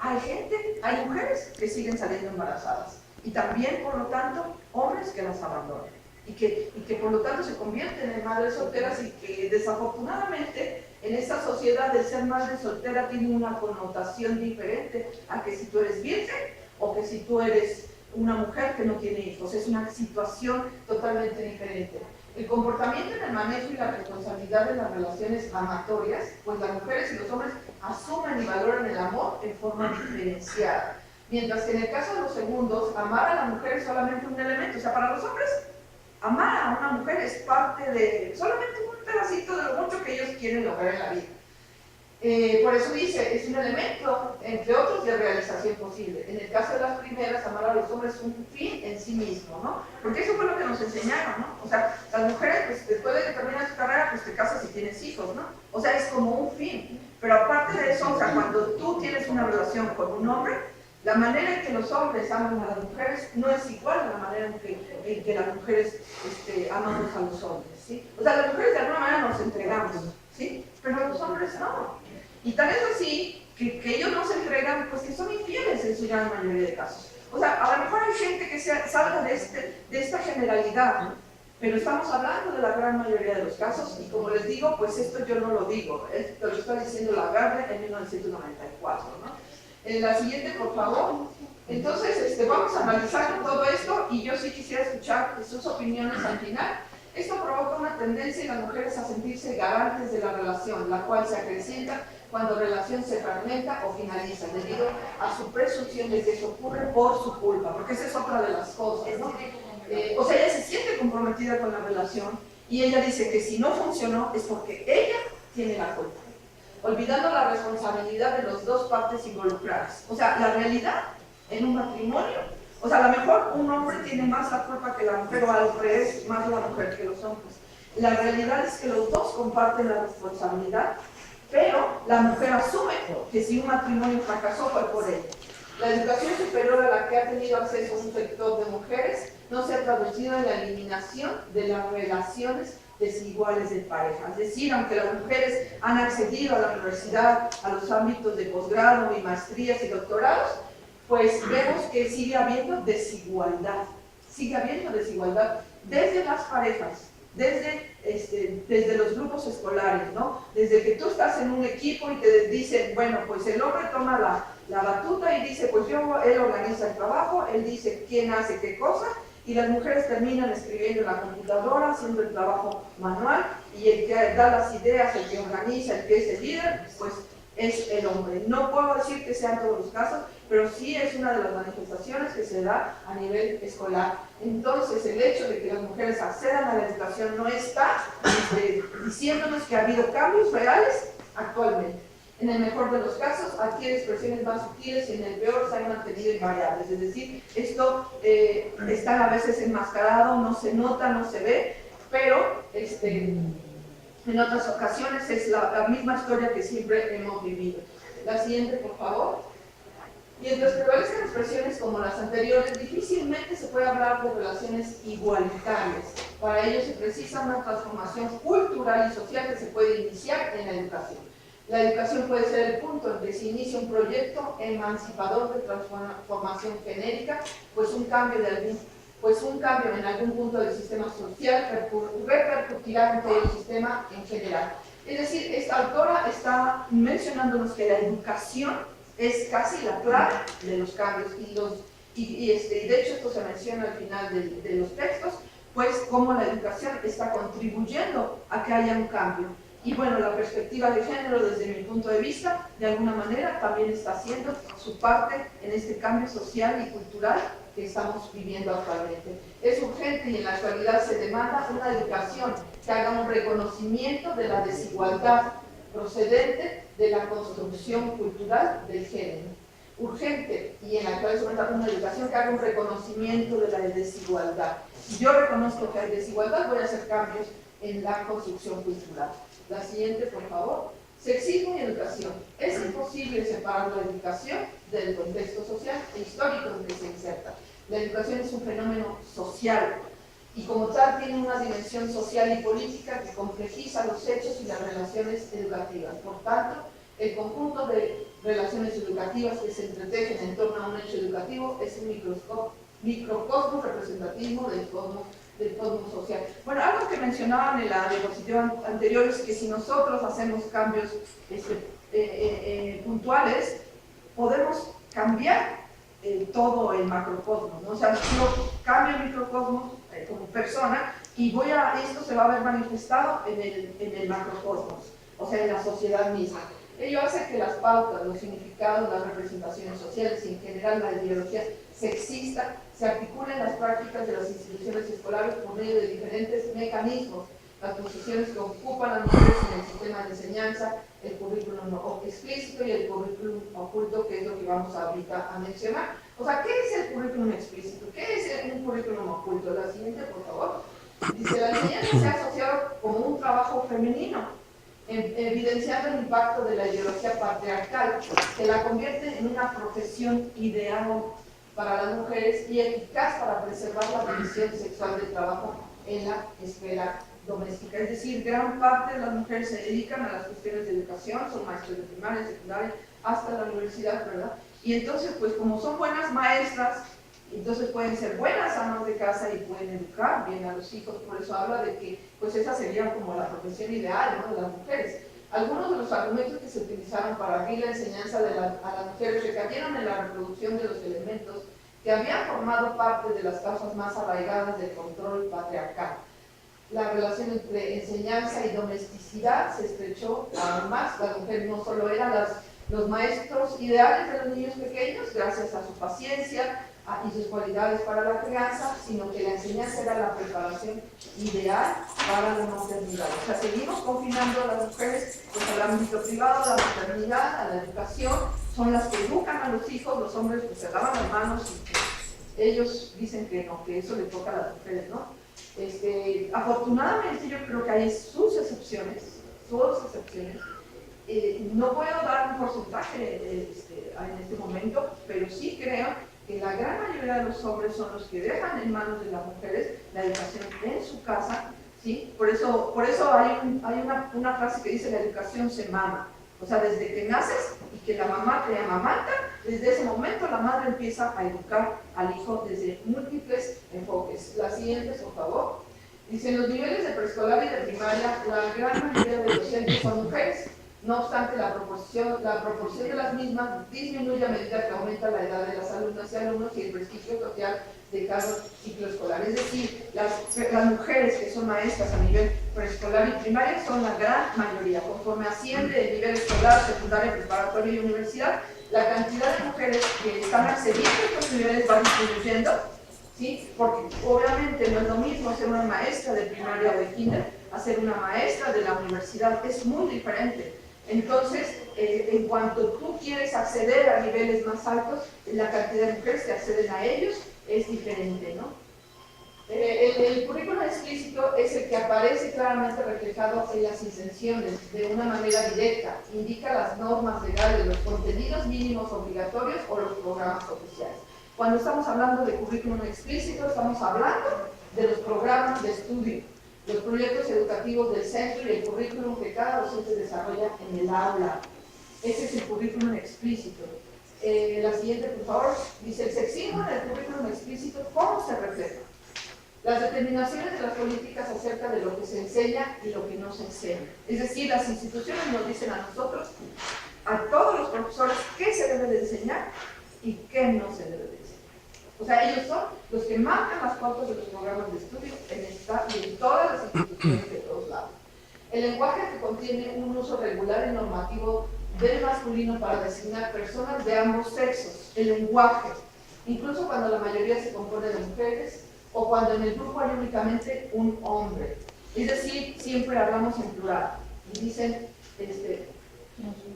hay mujeres que siguen saliendo embarazadas y también, por lo tanto, hombres que las abandonan y que por lo tanto se convierten en madres solteras y que desafortunadamente en esta sociedad el ser madre soltera tiene una connotación diferente a que si tú eres virgen o que si tú eres una mujer que no tiene hijos. Es una situación totalmente diferente. El comportamiento en el manejo y la responsabilidad de las relaciones amatorias, pues las mujeres y los hombres asumen y valoran el amor en forma diferenciada. Mientras que en el caso de los segundos, amar a la mujer es solamente un elemento. O sea, para los hombres, amar a una mujer es parte de solamente un pedacito de lo mucho que ellos quieren lograr en la vida. Por eso dice, es un elemento, entre otros, de realización posible. En el caso de las primeras, amar a los hombres es un fin en sí mismo, ¿no? Porque eso fue lo que nos enseñaron, ¿no? O sea, las mujeres, pues, después de que terminas tu carrera, pues te casas y tienes hijos, ¿no? O sea, es como un fin. Pero aparte de eso, o sea, cuando tú tienes una relación con un hombre, la manera en que los hombres aman a las mujeres no es igual a la manera en que las mujeres amamos a los hombres, ¿sí? O sea, las mujeres de alguna manera nos entregamos, ¿sí? Pero los hombres no. Y tal es así que ellos no se entregan, pues que son infieles en su gran mayoría de casos. O sea, a lo mejor hay gente que salga de esta generalidad, ¿no? Pero estamos hablando de la gran mayoría de los casos y como les digo, pues esto yo no lo digo, esto lo está diciendo Lagarde en 1994, ¿no? La siguiente, por favor. Entonces, vamos a analizar todo esto y yo sí quisiera escuchar sus opiniones al final. Esto provoca una tendencia en las mujeres a sentirse garantes de la relación, la cual se acrecienta cuando la relación se fragmenta o finaliza, debido a su presunción de que eso ocurre por su culpa, porque esa es otra de las cosas, ¿no? O sea, ella se siente comprometida con la relación y ella dice que si no funcionó es porque ella tiene la culpa, olvidando la responsabilidad de las dos partes involucradas. O sea, la realidad en un matrimonio, o sea, a lo mejor un hombre tiene más la culpa que la mujer, o al revés, más la mujer que los hombres. La realidad es que los dos comparten la responsabilidad, pero la mujer asume que si un matrimonio fracasó fue por ella. La educación superior a la que ha tenido acceso un sector de mujeres no se ha traducido en la eliminación de las relaciones desiguales de pareja. Es decir, aunque las mujeres han accedido a la universidad, a los ámbitos de posgrado y maestrías y doctorados, pues vemos que sigue habiendo desigualdad desde las parejas, desde los grupos escolares, ¿no? Desde que tú estás en un equipo y te dicen, bueno, pues el hombre toma la batuta y dice, pues él organiza el trabajo, él dice quién hace qué cosa, y las mujeres terminan escribiendo en la computadora, haciendo el trabajo manual, y el que da las ideas, el que organiza, el que es el líder, pues es el hombre. No puedo decir que sean todos los casos, pero sí es una de las manifestaciones que se da a nivel escolar. Entonces, el hecho de que las mujeres accedan a la educación no está diciéndonos que ha habido cambios reales actualmente. En el mejor de los casos, adquiere expresiones más sutiles y en el peor se han mantenido invariables. Es decir, esto está a veces enmascarado, no se nota, no se ve, pero en otras ocasiones es la misma historia que siempre hemos vivido. La siguiente, por favor. Mientras prevalecen expresiones como las anteriores, difícilmente se puede hablar de relaciones igualitarias. Para ello se precisa una transformación cultural y social que se puede iniciar en la educación. La educación puede ser el punto en que se inicia un proyecto emancipador de transformación genérica, pues un cambio en algún punto del sistema social repercutirá en todo el sistema en general. Es decir, esta autora está mencionándonos que la educación es casi la clave de los cambios y de hecho esto se menciona al final de los textos, pues cómo la educación está contribuyendo a que haya un cambio. Y bueno, la perspectiva de género desde mi punto de vista, de alguna manera también está haciendo su parte en este cambio social y cultural que estamos viviendo actualmente. Es urgente y en la actualidad se demanda una educación que haga un reconocimiento de la desigualdad procedente de la construcción cultural del género. Urgente y en la actualidad se demanda una educación que haga un reconocimiento de la desigualdad. Si yo reconozco que hay desigualdad, voy a hacer cambios en la construcción cultural. La siguiente, por favor. Sexismo y educación. Es imposible separar la educación del contexto social e histórico en que se inserta. La educación es un fenómeno social y como tal tiene una dimensión social y política que complejiza los hechos y las relaciones educativas. Por tanto, el conjunto de relaciones educativas que se entretejen en torno a un hecho educativo es un microcosmos representativo del cosmos social. Bueno, algo que mencionaban en la diapositiva anterior es que si nosotros hacemos cambios puntuales, podemos cambiar todo el macrocosmos, ¿no? O sea, yo cambio el microcosmos como persona y esto se va a ver manifestado en el macrocosmos, o sea, en la sociedad misma. Ello hace que las pautas, los significados, las representaciones sociales y en general la ideología sexista se articulen en las prácticas de las instituciones escolares por medio de diferentes mecanismos, las posiciones que ocupan las mujeres en el sistema de enseñanza, el currículum explícito y el currículum oculto, que es lo que vamos ahorita a mencionar. O sea, ¿qué es el currículum explícito? ¿Qué es un currículum oculto? La siguiente, por favor. Dice, la enseñanza se ha asociado como un trabajo femenino, evidenciando el impacto de la ideología patriarcal, que la convierte en una profesión ideal para las mujeres y eficaz para preservar la división sexual del trabajo en la esfera doméstica. Es decir, gran parte de las mujeres se dedican a las cuestiones de educación, son maestros de primaria, secundaria, hasta la universidad, ¿verdad? Y entonces, pues como son buenas maestras, entonces pueden ser buenas amas de casa y pueden educar bien a los hijos. Por eso habla de que pues esa sería como la profesión ideal, ¿no?, de las mujeres. Algunos de los argumentos que se utilizaron para abrir la enseñanza a las mujeres recayeron en la reproducción de los elementos que habían formado parte de las causas más arraigadas del control patriarcal. La relación entre enseñanza y domesticidad se estrechó aún más. Las mujeres no solo eran los maestros ideales de los niños pequeños, gracias a su paciencia y sus cualidades para la crianza, sino que la enseñanza era la preparación ideal para la maternidad. O sea, seguimos confinando a las mujeres pues, al ámbito privado, a la maternidad, a la educación. Son las que educan a los hijos, los hombres pues se lavan las manos y que ellos dicen que no, que eso le toca a las mujeres, ¿no? Afortunadamente yo creo que hay sus excepciones. No puedo dar un porcentaje en este momento, pero sí creo que la gran mayoría de los hombres son los que dejan en manos de las mujeres la educación en su casa, ¿sí? Por eso hay una frase que dice: la educación se mama. O sea, desde que naces y que la mamá te amamanta, desde ese momento la madre empieza a educar al hijo desde múltiples enfoques. Las siguientes, por favor. Dice: en los niveles de preescolar y de primaria, la gran mayoría de docentes son mujeres. No obstante, la proporción de las mismas disminuye a medida que aumenta la edad de las alumnas y alumnos y el prestigio social de cada ciclo escolar. Es decir, las mujeres que son maestras a nivel preescolar y primaria son la gran mayoría. Conforme asciende el nivel escolar, secundaria, preparatoria y universidad, la cantidad de mujeres que están accediendo a estos niveles va disminuyendo, ¿sí? Porque obviamente no es lo mismo ser una maestra de primaria o de kinder a ser una maestra de la universidad. Es muy diferente. Entonces, en cuanto tú quieres acceder a niveles más altos, la cantidad de mujeres que acceden a ellos es diferente, ¿no? El currículum explícito es el que aparece claramente reflejado en las intenciones de una manera directa. Indica las normas legales, los contenidos mínimos obligatorios o los programas oficiales. Cuando estamos hablando de currículum explícito, estamos hablando de los programas de estudio, los proyectos educativos del centro y el currículum que cada docente desarrolla en el aula. Ese es el currículum explícito. La siguiente, por favor, dice: el sexismo en el currículum explícito, ¿cómo se refleja? Las determinaciones de las políticas acerca de lo que se enseña y lo que no se enseña. Es decir, las instituciones nos dicen a nosotros, a todos los profesores, qué se debe de enseñar y qué no se debe de enseñar. O sea, ellos son los que marcan las pautas de los programas de estudio en esta y en todas las instituciones de todos lados. El lenguaje que contiene un uso regular y normativo del masculino para designar personas de ambos sexos. El lenguaje, incluso cuando la mayoría se compone de mujeres o cuando en el grupo hay únicamente un hombre. Es decir, siempre hablamos en plural. Y dicen,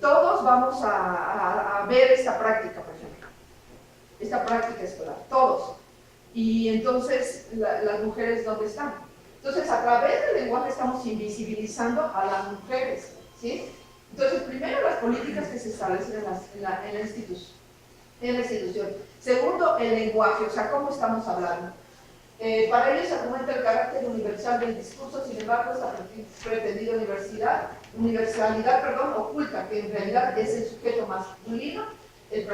todos vamos a ver esta práctica, por ejemplo. Esta práctica escolar, todos. Y entonces, las mujeres, ¿dónde están? Entonces, a través del lenguaje estamos invisibilizando a las mujeres, ¿sí? Entonces, primero, las políticas que se establecen en la institución. Segundo, el lenguaje, o sea, ¿cómo estamos hablando? Para ello se argumenta el carácter universal del discurso, sin embargo, esta pretendida universalidad oculta, que en realidad es el sujeto masculino, el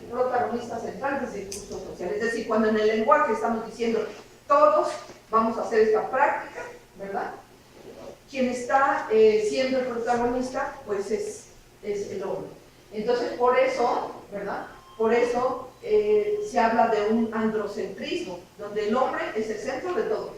protagonista central del discurso social. Es decir, cuando en el lenguaje estamos diciendo todos vamos a hacer esta práctica, ¿verdad? Quien está siendo el protagonista, pues es el hombre. Entonces, por eso, ¿verdad? Por eso se habla de un androcentrismo, donde el hombre es el centro de todo.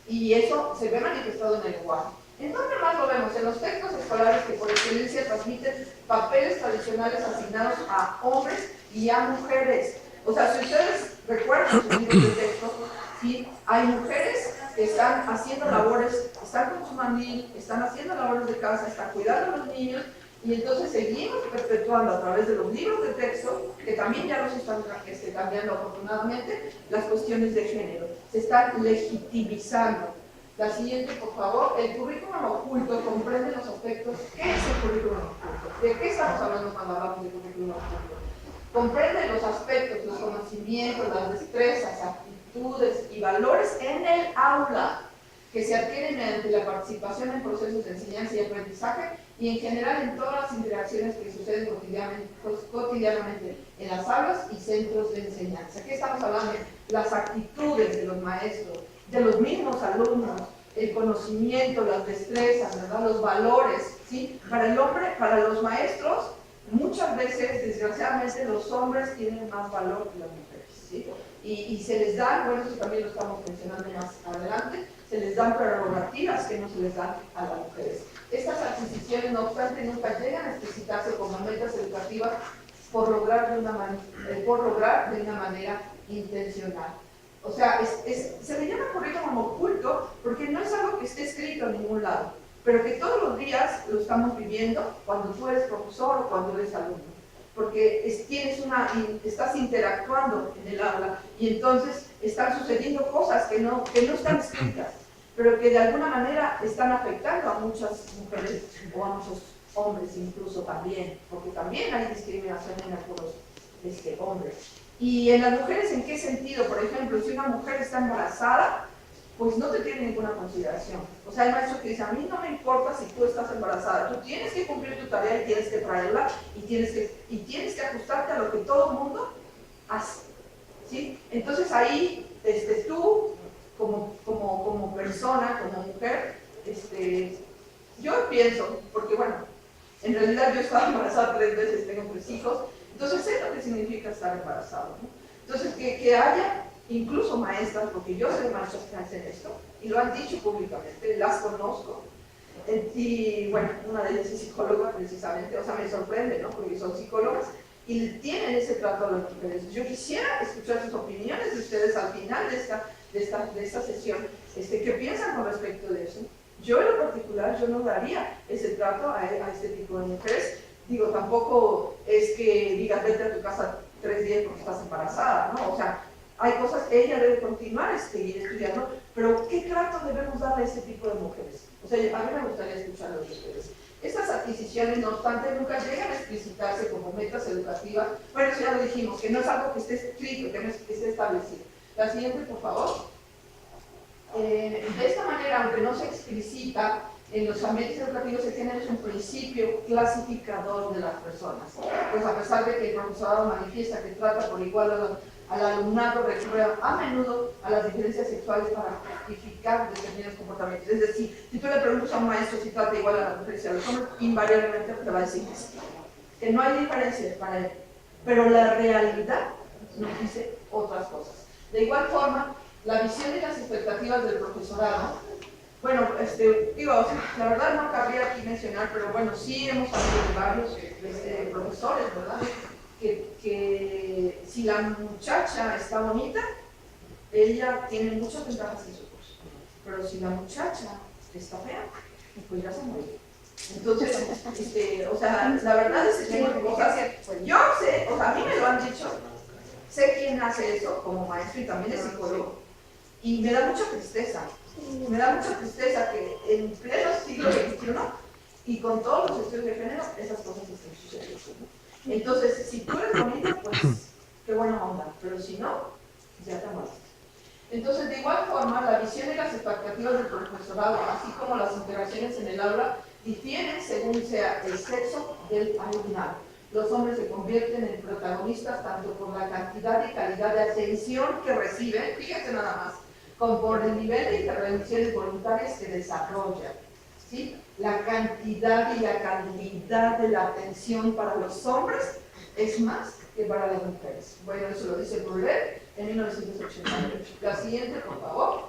Y eso se ve manifestado en el lenguaje. ¿En dónde más lo vemos? En los textos escolares que por excelencia transmiten papeles tradicionales asignados a hombres y a mujeres. O sea, si ustedes recuerdan sus libros de texto, ¿sí? Hay mujeres que están haciendo labores, están con su mamil, están haciendo labores de casa, están cuidando a los niños, y entonces seguimos perpetuando a través de los libros de texto, que también ya los están cambiando afortunadamente, las cuestiones de género. Se están legitimizando. La siguiente, por favor. El currículum oculto comprende los aspectos. ¿Qué es el currículum oculto? ¿De qué estamos hablando cuando hablamos de currículum oculto? Comprende los aspectos, los conocimientos, las destrezas, actitudes y valores en el aula que se adquieren mediante la participación en procesos de enseñanza y aprendizaje y en general en todas las interacciones que suceden cotidianamente en las aulas y centros de enseñanza. Aquí estamos hablando de las actitudes de los maestros, de los mismos alumnos, el conocimiento, las destrezas, ¿verdad? Los valores ¿sí? Para el hombre, para los maestros, muchas veces, desgraciadamente, los hombres tienen más valor que las mujeres, ¿sí? Y se les dan, bueno, eso también lo estamos mencionando más adelante, se les dan prerrogativas que no se les dan a las mujeres. Estas adquisiciones, no obstante, nunca llegan a explicitarse como metas educativas por lograr de una manera intencional. O sea, se le llama currículum oculto porque no es algo que esté escrito en ningún lado, pero que todos los días lo estamos viviendo cuando tú eres profesor o cuando eres alumno. Porque estás interactuando en el aula y entonces están sucediendo cosas que no están escritas, pero que de alguna manera están afectando a muchas mujeres o a muchos hombres incluso también, porque también hay discriminación en algunos hombres. Y en las mujeres, ¿en qué sentido? Por ejemplo, si una mujer está embarazada, pues no te tiene ninguna consideración. O sea, hay maestros que dicen, a mí no me importa si tú estás embarazada, tú tienes que cumplir tu tarea y tienes que traerla y tienes que ajustarte a lo que todo el mundo hace, ¿sí? Entonces ahí, tú, como persona, como mujer, yo pienso, porque bueno, en realidad yo he estado embarazada 3 veces, tengo 3 hijos, entonces sé lo que significa estar embarazado, ¿no? Entonces que haya incluso maestras, porque yo sé maestras que hacen esto, y lo han dicho públicamente, las conozco, y bueno, una de ellas es psicóloga precisamente, o sea, me sorprende, ¿no? Porque son psicólogas, y tienen ese trato a las mujeres. Yo quisiera escuchar sus opiniones de ustedes al final de esta sesión, ¿qué piensan con respecto de eso? Yo en lo particular, yo no daría ese trato a este tipo de mujeres. Digo, tampoco es que digas vete a tu casa 3 días porque estás embarazada, ¿no? O sea, hay cosas que ella debe continuar seguir estudiando, pero ¿qué trato debemos darle a ese tipo de mujeres? O sea, a mí me gustaría escucharlo de ustedes. Estas adquisiciones, no obstante, nunca llegan a explicitarse como metas educativas. Bueno, eso ya lo dijimos, que no es algo que esté escrito, que no esté establecido. La siguiente, por favor. De esta manera, aunque no se explicita, en los ambientes educativos se tiene un principio clasificador de las personas. Pues a pesar de que el profesorado manifiesta que trata por igual al alumnado, recurre a menudo a las diferencias sexuales para justificar determinados comportamientos. Es decir, si tú le preguntas a un maestro si trata igual a las mujeres y a los hombres, invariablemente te va a decir que sí, que no hay diferencias para él. Pero la realidad nos dice otras cosas. De igual forma, la visión y las expectativas del profesorado, bueno, la verdad no cabría aquí mencionar, pero bueno, sí hemos hablado de varios profesores, ¿verdad? Que si la muchacha está bonita, ella tiene muchas ventajas en su curso, pero si la muchacha está fea, pues ya se muere. Entonces, o sea, la verdad es que tengo cosas, yo sé, o sea, a mí me lo han dicho, sé quién hace eso como maestro y también es psicólogo, y me da mucha tristeza. Me da mucha tristeza que en pleno siglo XXI y con todos los estudios de género, esas cosas estén sucediendo, ¿no? Entonces, si tú eres bonita, pues qué buena onda, pero si no, ya te mueres. Entonces, de igual forma, la visión y las expectativas del profesorado, así como las interacciones en el aula, difieren según sea el sexo del alumnado. Los hombres se convierten en protagonistas tanto por la cantidad y calidad de atención que reciben, fíjate nada más, como por el nivel de intervenciones voluntarias que desarrollan, ¿sí? La cantidad y la calidad de la atención para los hombres es más que para las mujeres. Bueno, eso lo dice Brulé en 1988. La siguiente, por favor.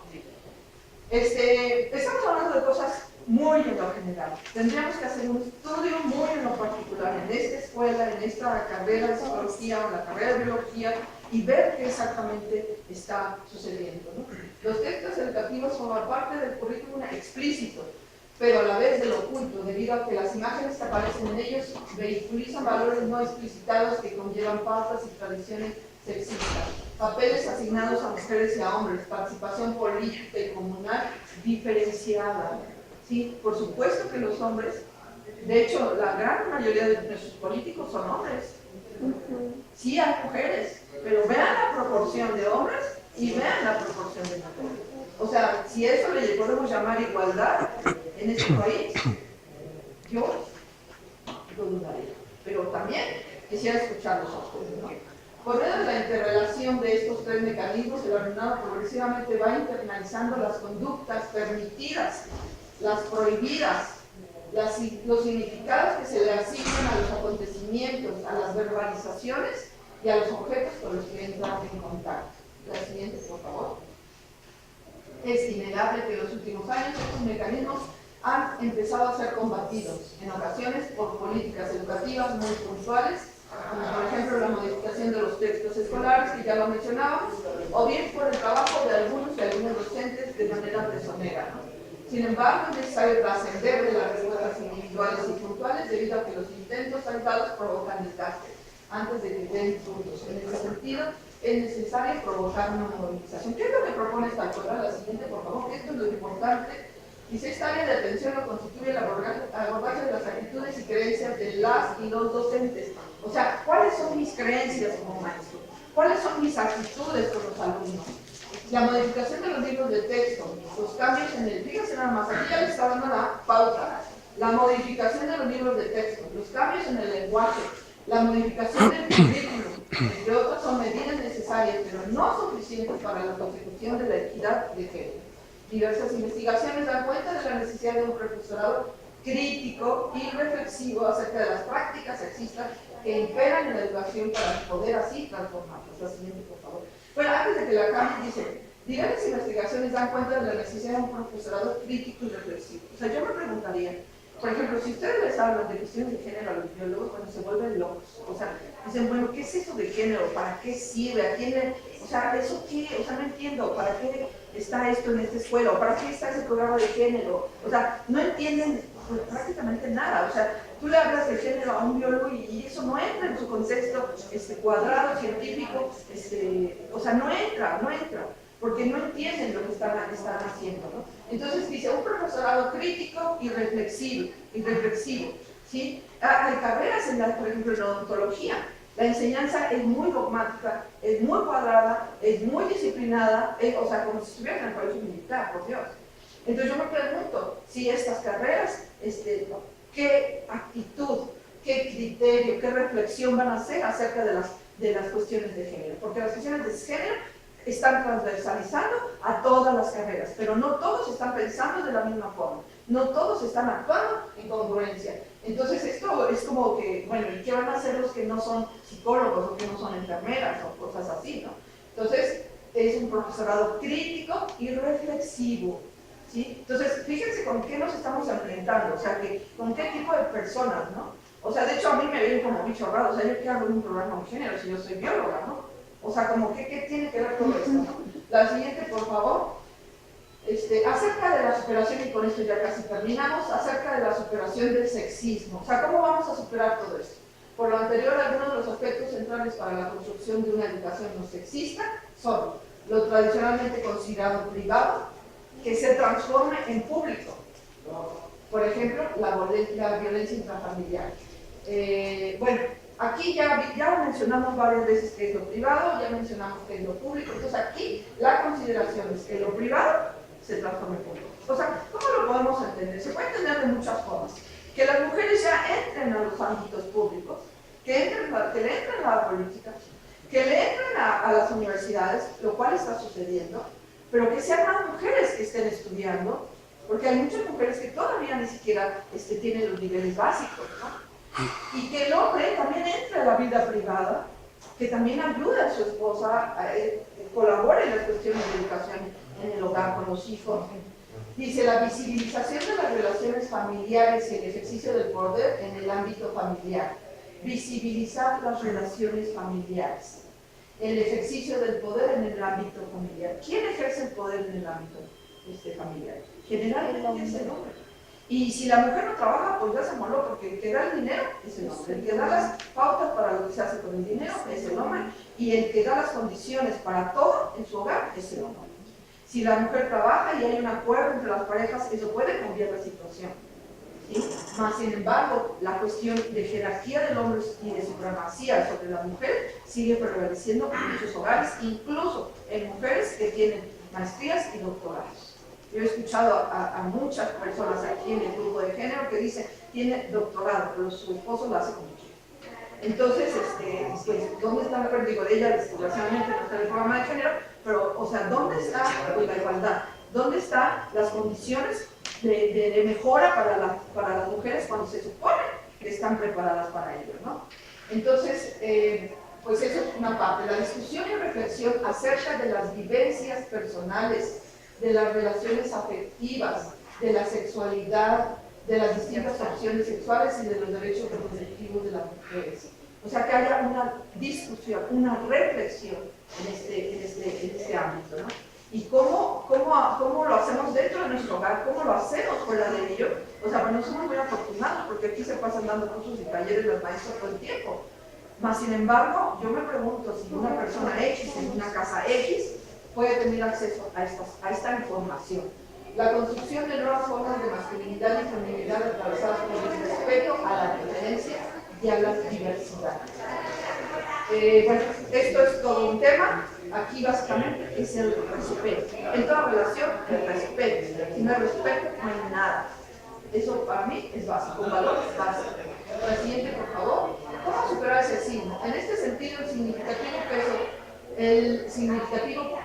Estamos hablando de cosas muy en lo general. Tendríamos que hacer un estudio muy en lo particular en esta escuela, en esta carrera de psicología o la carrera de biología y ver qué exactamente está sucediendo, ¿no? Los textos educativos forman parte del currículum explícito, pero a la vez del oculto, debido a que las imágenes que aparecen en ellos vehiculizan valores no explicitados que conllevan pautas y tradiciones sexistas, papeles asignados a mujeres y a hombres, participación política y comunal diferenciada. Sí, por supuesto que los hombres, de hecho, la gran mayoría de nuestros políticos son hombres. Sí hay mujeres, pero vean la proporción de hombres y vean la proporción de mujeres. O sea, si eso le podemos llamar igualdad en este país, yo lo dudaría. Pero también quisiera escucharlos a ustedes, ¿no? Por medio de la interrelación de estos 3 mecanismos, el alumnado progresivamente va internalizando las conductas permitidas, las prohibidas, los significados que se le asignan a los acontecimientos, a las verbalizaciones y a los objetos con los que entran en contacto. La siguiente, por favor. Es innegable que en los últimos años estos mecanismos han empezado a ser combatidos, en ocasiones por políticas educativas muy puntuales, como por ejemplo la modificación de los textos escolares, que ya lo mencionábamos, o bien por el trabajo de algunos y algunos docentes de manera presonera, ¿no? Sin embargo, es necesario trascender de las respuestas individuales y puntuales debido a que los intentos aislados provocan desgaste antes de que den frutos. En ese sentido, es necesario provocar una movilización. ¿Qué es lo que propone esta autora? La siguiente, por favor, que esto es lo importante. Dice, esta área de atención lo constituye el abordaje de las actitudes y creencias de las y los docentes. O sea, ¿cuáles son mis creencias como maestro? ¿Cuáles son mis actitudes con los alumnos? La modificación de los libros de texto, los cambios en el, fíjense nada más, aquí ya les está dando la pauta. La modificación de los libros de texto, los cambios en el lenguaje, la modificación del currículum, entre otros, son medidas necesarias, pero no suficientes para la consecución de la equidad de género. Diversas investigaciones dan cuenta de la necesidad de un profesorado crítico y reflexivo acerca de las prácticas sexistas que imperan en la educación para poder así transformarlas. La siguiente, por favor. Bueno, antes de que la cambie, dice, diversas investigaciones dan cuenta de la necesidad de un profesorado crítico y reflexivo. O sea, yo me preguntaría, por ejemplo, si ustedes les hablan de cuestiones de género a los biólogos, cuando se vuelven locos, o sea, dicen, bueno, ¿qué es eso de género? ¿Para qué sirve? ¿A quién le...? O sea, ¿eso qué? O sea, no entiendo, ¿para qué está esto en esta escuela? ¿O para qué está ese programa de género? O sea, no entienden pues, prácticamente nada. O sea, tú le hablas de género a un biólogo y eso no entra en su contexto cuadrado, científico, o sea, no entra, porque no entienden lo que están haciendo, ¿no? Entonces dice, un profesorado crítico y reflexivo, ¿sí? Hay carreras, por ejemplo, en odontología. La enseñanza es muy dogmática, es muy cuadrada, es muy disciplinada, o sea, como si estuvieran en el colegio militar, por Dios. Entonces yo me pregunto, si estas carreras, ¿qué actitud, qué criterio, qué reflexión van a hacer acerca de las cuestiones de género? Porque las cuestiones de género están transversalizando a todas las carreras, pero no todos están pensando de la misma forma, no todos están actuando en congruencia. Entonces esto es como que, bueno, ¿y qué van a hacer los que no son psicólogos o que no son enfermeras o cosas así, no? Entonces es un profesorado crítico y reflexivo, ¿sí? Entonces fíjense con qué nos estamos enfrentando, o sea, con qué tipo de personas, ¿no? O sea, de hecho a mí me ven como bicho raro, o sea, yo qué hago en un programa de género si yo soy bióloga, ¿no? O sea, como que, ¿qué tiene que ver todo esto, no? La siguiente, por favor. Acerca de la superación, y con esto ya casi terminamos, acerca de la superación del sexismo. O sea, ¿cómo vamos a superar todo esto? Por lo anterior, algunos de los aspectos centrales para la construcción de una educación no sexista son lo tradicionalmente considerado privado, que se transforme en público. Por ejemplo, la violencia intrafamiliar. Bueno, aquí ya mencionamos varias veces que es lo privado, ya mencionamos que es lo público, entonces aquí la consideración es que lo privado se transforme en público. O sea, ¿cómo lo podemos entender? Se puede entender de muchas formas. Que las mujeres ya entren a los ámbitos públicos, que le entren a la política, que le entren a las universidades, lo cual está sucediendo, pero que sean más mujeres que estén estudiando, porque hay muchas mujeres que todavía ni siquiera tienen los niveles básicos, ¿no? Y que el hombre también entre a la vida privada, que también ayude a su esposa, colabore en las cuestiones de educación en el hogar con los hijos. Dice, la visibilización de las relaciones familiares y el ejercicio del poder en el ámbito familiar. Visibilizar las relaciones familiares. El ejercicio del poder en el ámbito familiar. ¿Quién ejerce el poder en el ámbito familiar? Generalmente es el hombre. Y si la mujer no trabaja, pues ya se moló, porque el que da el dinero es el hombre. El que da las pautas para lo que se hace con el dinero es el hombre. Y el que da las condiciones para todo en su hogar es el hombre. Si la mujer trabaja y hay un acuerdo entre las parejas, eso puede cambiar la situación, ¿sí? Más sin embargo, la cuestión de jerarquía del hombre y de supremacía sobre la mujer sigue prevaleciendo en muchos hogares, incluso en mujeres que tienen maestrías y doctorados. Yo he escuchado a muchas personas aquí en el grupo de género que dicen, tiene doctorado, pero su esposo lo hace como quiere. Entonces, pues, ¿dónde está la mujer? Digo, ella desgraciadamente no está en el programa de género, pero, o sea, ¿dónde está la igualdad? ¿Dónde están las condiciones de mejora para las mujeres cuando se supone que están preparadas para ello, ¿no? Entonces, pues eso es una parte. La discusión y reflexión acerca de las vivencias personales, de las relaciones afectivas, de la sexualidad, de las distintas opciones sexuales y de los derechos reproductivos de las mujeres. O sea, que haya una discusión, una reflexión en este ámbito, ¿no? Y cómo lo hacemos dentro de nuestro hogar, cómo lo hacemos fuera de ello. O sea, bueno, somos muy afortunados porque aquí se pasan dando cursos y talleres las maestras todo el tiempo. Mas, sin embargo, yo me pregunto si una persona X en una casa X puede tener acceso a esta información. La construcción de nuevas formas de masculinidad y feminidad atravesadas por el respeto a la diferencia y a la diversidad. Bueno, esto es todo un tema. Aquí básicamente es el respeto. En toda relación, el respeto. Si no hay respeto, no hay nada. Eso para mí es básico, un valor básico. La siguiente, por favor. ¿Cómo superar ese sesgismo? En este sentido, el significativo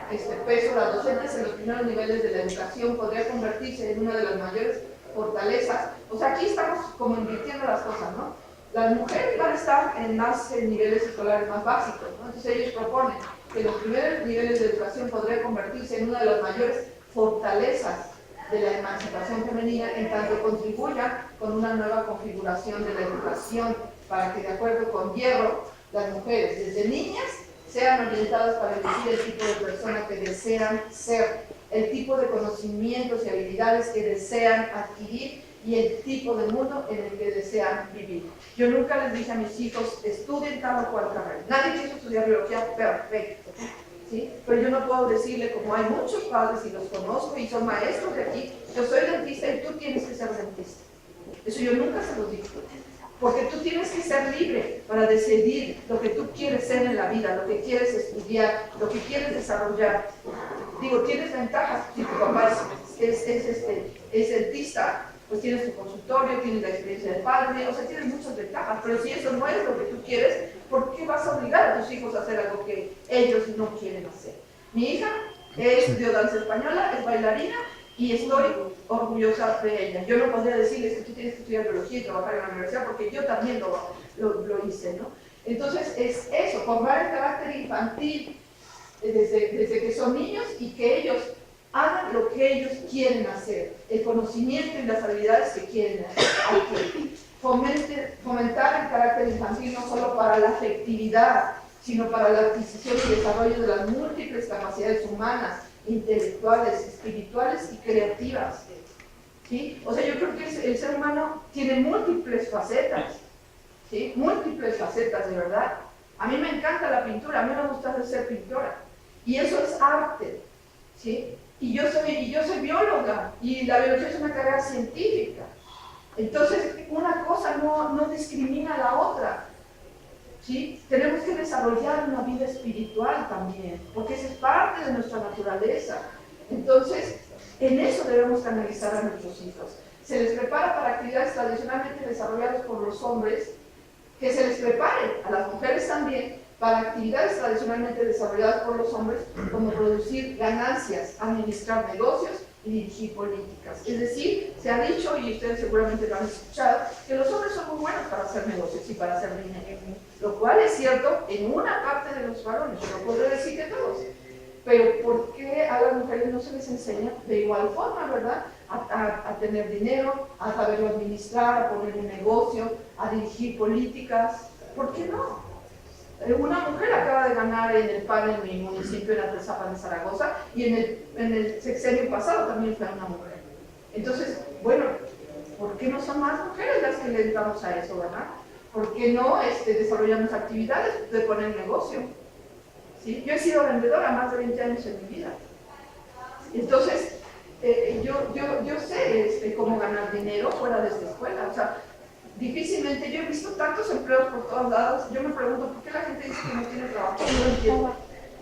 peso de las docentes en los primeros niveles de la educación podría convertirse en una de las mayores fortalezas. O sea, aquí estamos como invirtiendo las cosas, ¿no? Las mujeres van a estar en más niveles escolares más básicos, ¿no? Entonces ellos proponen que los primeros niveles de educación podría convertirse en una de las mayores fortalezas de la emancipación femenina en tanto contribuya con una nueva configuración de la educación para que, de acuerdo con Hierro, las mujeres desde niñas sean orientadas para elegir el tipo de persona que desean ser, el tipo de conocimientos y habilidades que desean adquirir y el tipo de mundo en el que desean vivir. Yo nunca les dije a mis hijos, estudien tal o cual carrera. Nadie quiso estudiar biología, perfecto, ¿sí? Pero yo no puedo decirle, como hay muchos padres y los conozco y son maestros de aquí, yo soy dentista y tú tienes que ser dentista. Eso yo nunca se lo digo. Porque tú tienes que ser libre para decidir lo que tú quieres ser en la vida, lo que quieres estudiar, lo que quieres desarrollar. Digo, tienes ventajas. Si tu papá es dentista, pues tienes tu consultorio, tienes la experiencia del padre, o sea, tienes muchas ventajas. Pero si eso no es lo que tú quieres, ¿por qué vas a obligar a tus hijos a hacer algo que ellos no quieren hacer? Mi hija estudió danza española, es bailarina, y estoy orgullosa de ella. Yo no podría decirles que tú tienes que estudiar biología y trabajar en la universidad, porque yo también lo hice, ¿no? Entonces, es eso, formar el carácter infantil desde que son niños y que ellos hagan lo que ellos quieren hacer, el conocimiento y las habilidades que quieren adquirir. Fomentar el carácter infantil no solo para la afectividad, sino para la adquisición y desarrollo de las múltiples capacidades humanas, intelectuales, espirituales y creativas. ¿Sí? O sea, yo creo que el ser humano tiene múltiples facetas, ¿sí? Múltiples facetas, de verdad. A mí me encanta la pintura, a mí me gusta ser pintora, y eso es arte, ¿sí? Y yo soy bióloga, y la biología es una carrera científica. Entonces, una cosa no discrimina a la otra. ¿Sí? Tenemos que desarrollar una vida espiritual también, porque esa es parte de nuestra naturaleza. Entonces, en eso debemos canalizar a nuestros hijos. Se les prepara para actividades tradicionalmente desarrolladas por los hombres, que se les prepare a las mujeres también para actividades tradicionalmente desarrolladas por los hombres, como producir ganancias, administrar negocios y dirigir políticas. Es decir, se ha dicho, y ustedes seguramente lo han escuchado, que los hombres son muy buenos para hacer negocios y para hacer dinero, lo cual es cierto en una parte de los varones, yo no puedo decir que todos, pero ¿por qué a las mujeres no se les enseña de igual forma, verdad? A tener dinero, a saberlo administrar, a poner un negocio, a dirigir políticas. ¿Por qué no? Una mujer acaba de ganar en el PAN en mi municipio, en Atizapán de Zaragoza, y en el sexenio pasado también fue una mujer. Entonces, bueno, ¿por qué no son más mujeres las que le entramos a eso, verdad? ¿Por qué no desarrollamos actividades de poner negocio? ¿Sí? Yo he sido vendedora más de 20 años en mi vida. Entonces, yo sé cómo ganar dinero fuera de esta escuela. O sea, difícilmente, yo he visto tantos empleos por todos lados. Yo me pregunto, ¿por qué la gente dice que no tiene trabajo? No entiendo.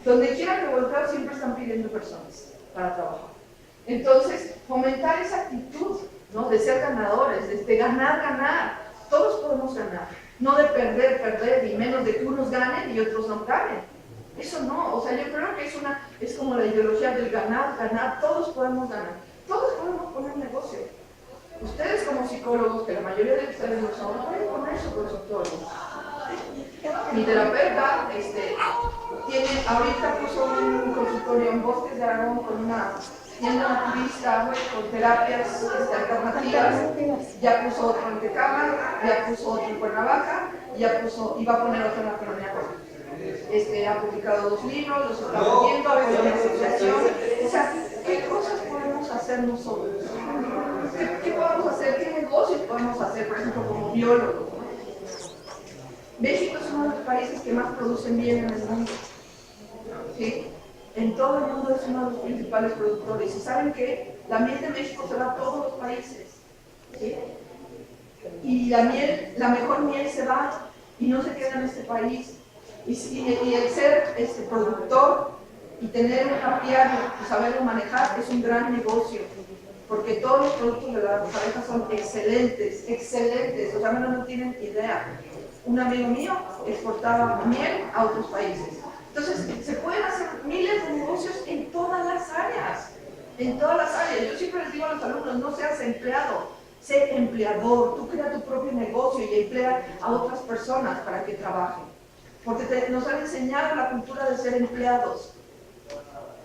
Donde quiera que volteo siempre están pidiendo personas para trabajar. Entonces, fomentar esa actitud, ¿no? De ser ganadores, de ganar. Todos podemos ganar. No de perder, y menos de que unos ganen y otros no ganen. Eso no, o sea, yo creo que es como la ideología del ganar, todos podemos ganar. Todos podemos poner negocio. Ustedes como psicólogos, que la mayoría de ustedes lo son, pueden poner su consultorio. Mi terapeuta ahorita puso un consultorio en Bosques de Aragón con una tienda naturista con terapias alternativas, ya puso otro en Tecama, ya puso otro en Cuernavaca, y va a poner otro en la colonia Roma. Ha publicado 2 libros, los está vendiendo, apoya una asociación. O sea, ¿qué cosas podemos hacer nosotros? ¿Qué podemos hacer? ¿Qué negocios podemos hacer, por ejemplo, como biólogos? México es uno de los países que más producen bien en el mundo. ¿Sí? En todo el mundo es uno de los principales productores. ¿Y saben qué? La miel de México se va a todos los países. ¿Sí? Y la mejor miel se va y no se queda en este país. Y el ser productor y tener un apiario y saberlo manejar es un gran negocio. Porque todos los productos de las abejas son excelentes, excelentes. O sea, no tienen idea. Un amigo mío exportaba miel a otros países. Entonces, se pueden hacer miles de negocios en todas las áreas. En todas las áreas. Yo siempre les digo a los alumnos, no seas empleado, sé empleador. Tú crea tu propio negocio y emplea a otras personas para que trabajen. Porque nos han enseñado la cultura de ser empleados.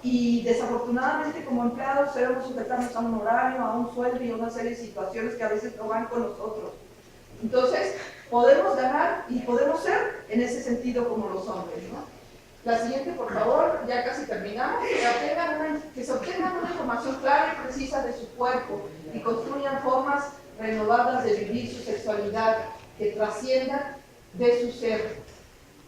Y desafortunadamente como empleados debemos sujetarnos a un horario, a un sueldo y a una serie de situaciones que a veces no van con nosotros. Entonces, podemos ganar y podemos ser en ese sentido como los hombres, ¿no? La siguiente, por favor, ya casi terminamos. Que se obtengan una información clara y precisa de su cuerpo y construyan formas renovadas de vivir su sexualidad que trasciendan de su ser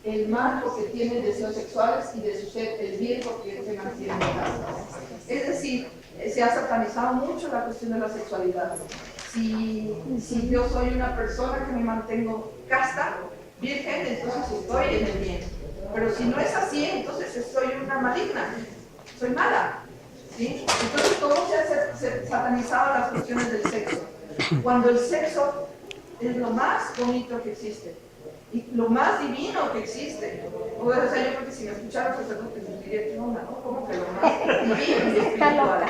el mal porque tienen deseos sexuales y de su ser el bien porque se mantienen castas. Es decir, se ha satanizado mucho la cuestión de la sexualidad. Si yo soy una persona que me mantengo casta, virgen, entonces estoy en el bien. Pero si no es así, entonces soy una maligna, soy mala. ¿Sí? Entonces, ¿cómo se ha satanizado las cuestiones del sexo? Cuando el sexo es lo más bonito que existe y lo más divino que existe. O sea, yo creo que si me escucharan sacerdotes me diría que no, ¿no? ¿Cómo que lo más divino y espiritual?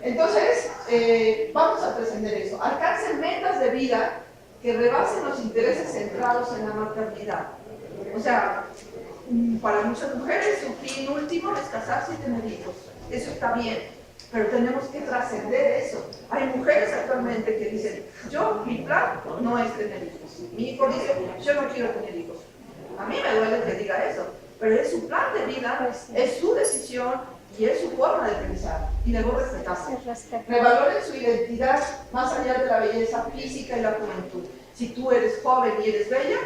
Entonces, vamos a trascender eso. Alcancen metas de vida que rebasen los intereses centrados en la maternidad. O sea, para muchas mujeres su fin último es casarse y tener hijos. Eso está bien, pero tenemos que trascender eso. Hay mujeres actualmente que dicen, mi plan no es tener hijos. Mi hijo dice, yo no quiero tener hijos. A mí me duele que diga eso, pero es su plan de vida, es su decisión y es su forma de pensar. Y debo respetarse. Revaloren su identidad más allá de la belleza física y la juventud. Si tú eres joven y eres bella,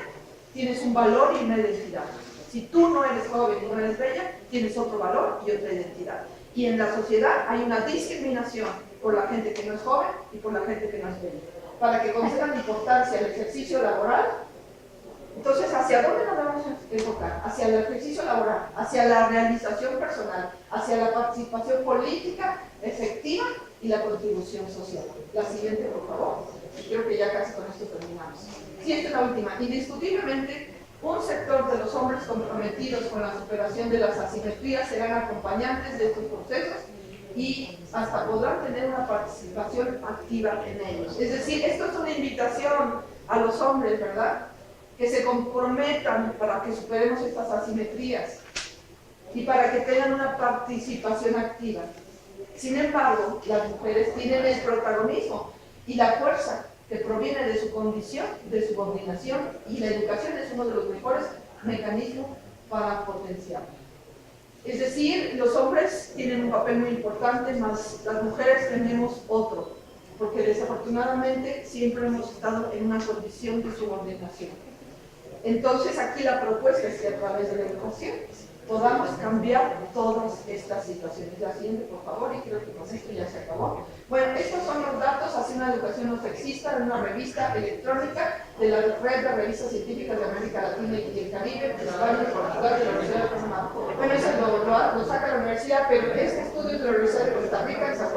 tienes un valor y una identidad. Si tú no eres joven y no eres bella, tienes otro valor y otra identidad. Y en la sociedad hay una discriminación por la gente que no es joven y por la gente que no es bella. Para que concedan importancia al ejercicio laboral, entonces, ¿hacia dónde nos vamos a enfocar? Hacia el ejercicio laboral, hacia la realización personal, hacia la participación política efectiva y la contribución social. La siguiente, por favor. Creo que ya casi con esto terminamos. Sí, esta es la última. Indiscutiblemente, un sector de los hombres comprometidos con la superación de las asimetrías serán acompañantes de estos procesos y hasta podrán tener una participación activa en ellos. Es decir, esto es una invitación a los hombres, ¿verdad?, que se comprometan para que superemos estas asimetrías y para que tengan una participación activa. Sin embargo, las mujeres tienen el protagonismo y la fuerza que proviene de su condición de subordinación, y la educación es uno de los mejores mecanismos para potenciarlo. Es decir, los hombres tienen un papel muy importante, más las mujeres tenemos otro, porque desafortunadamente siempre hemos estado en una condición de subordinación. Entonces aquí la propuesta es que a través de la educación podamos cambiar todas estas situaciones. La siguiente, por favor, y creo que con esto ya se acabó. Bueno, estos son los datos hacia una educación no sexista en una revista electrónica de la red de revistas científicas de América Latina y el Caribe, de España y Portugal, de la Universidad de Panamá. Bueno, eso lo saca la universidad, pero este estudio es de la Universidad de Costa Rica, en San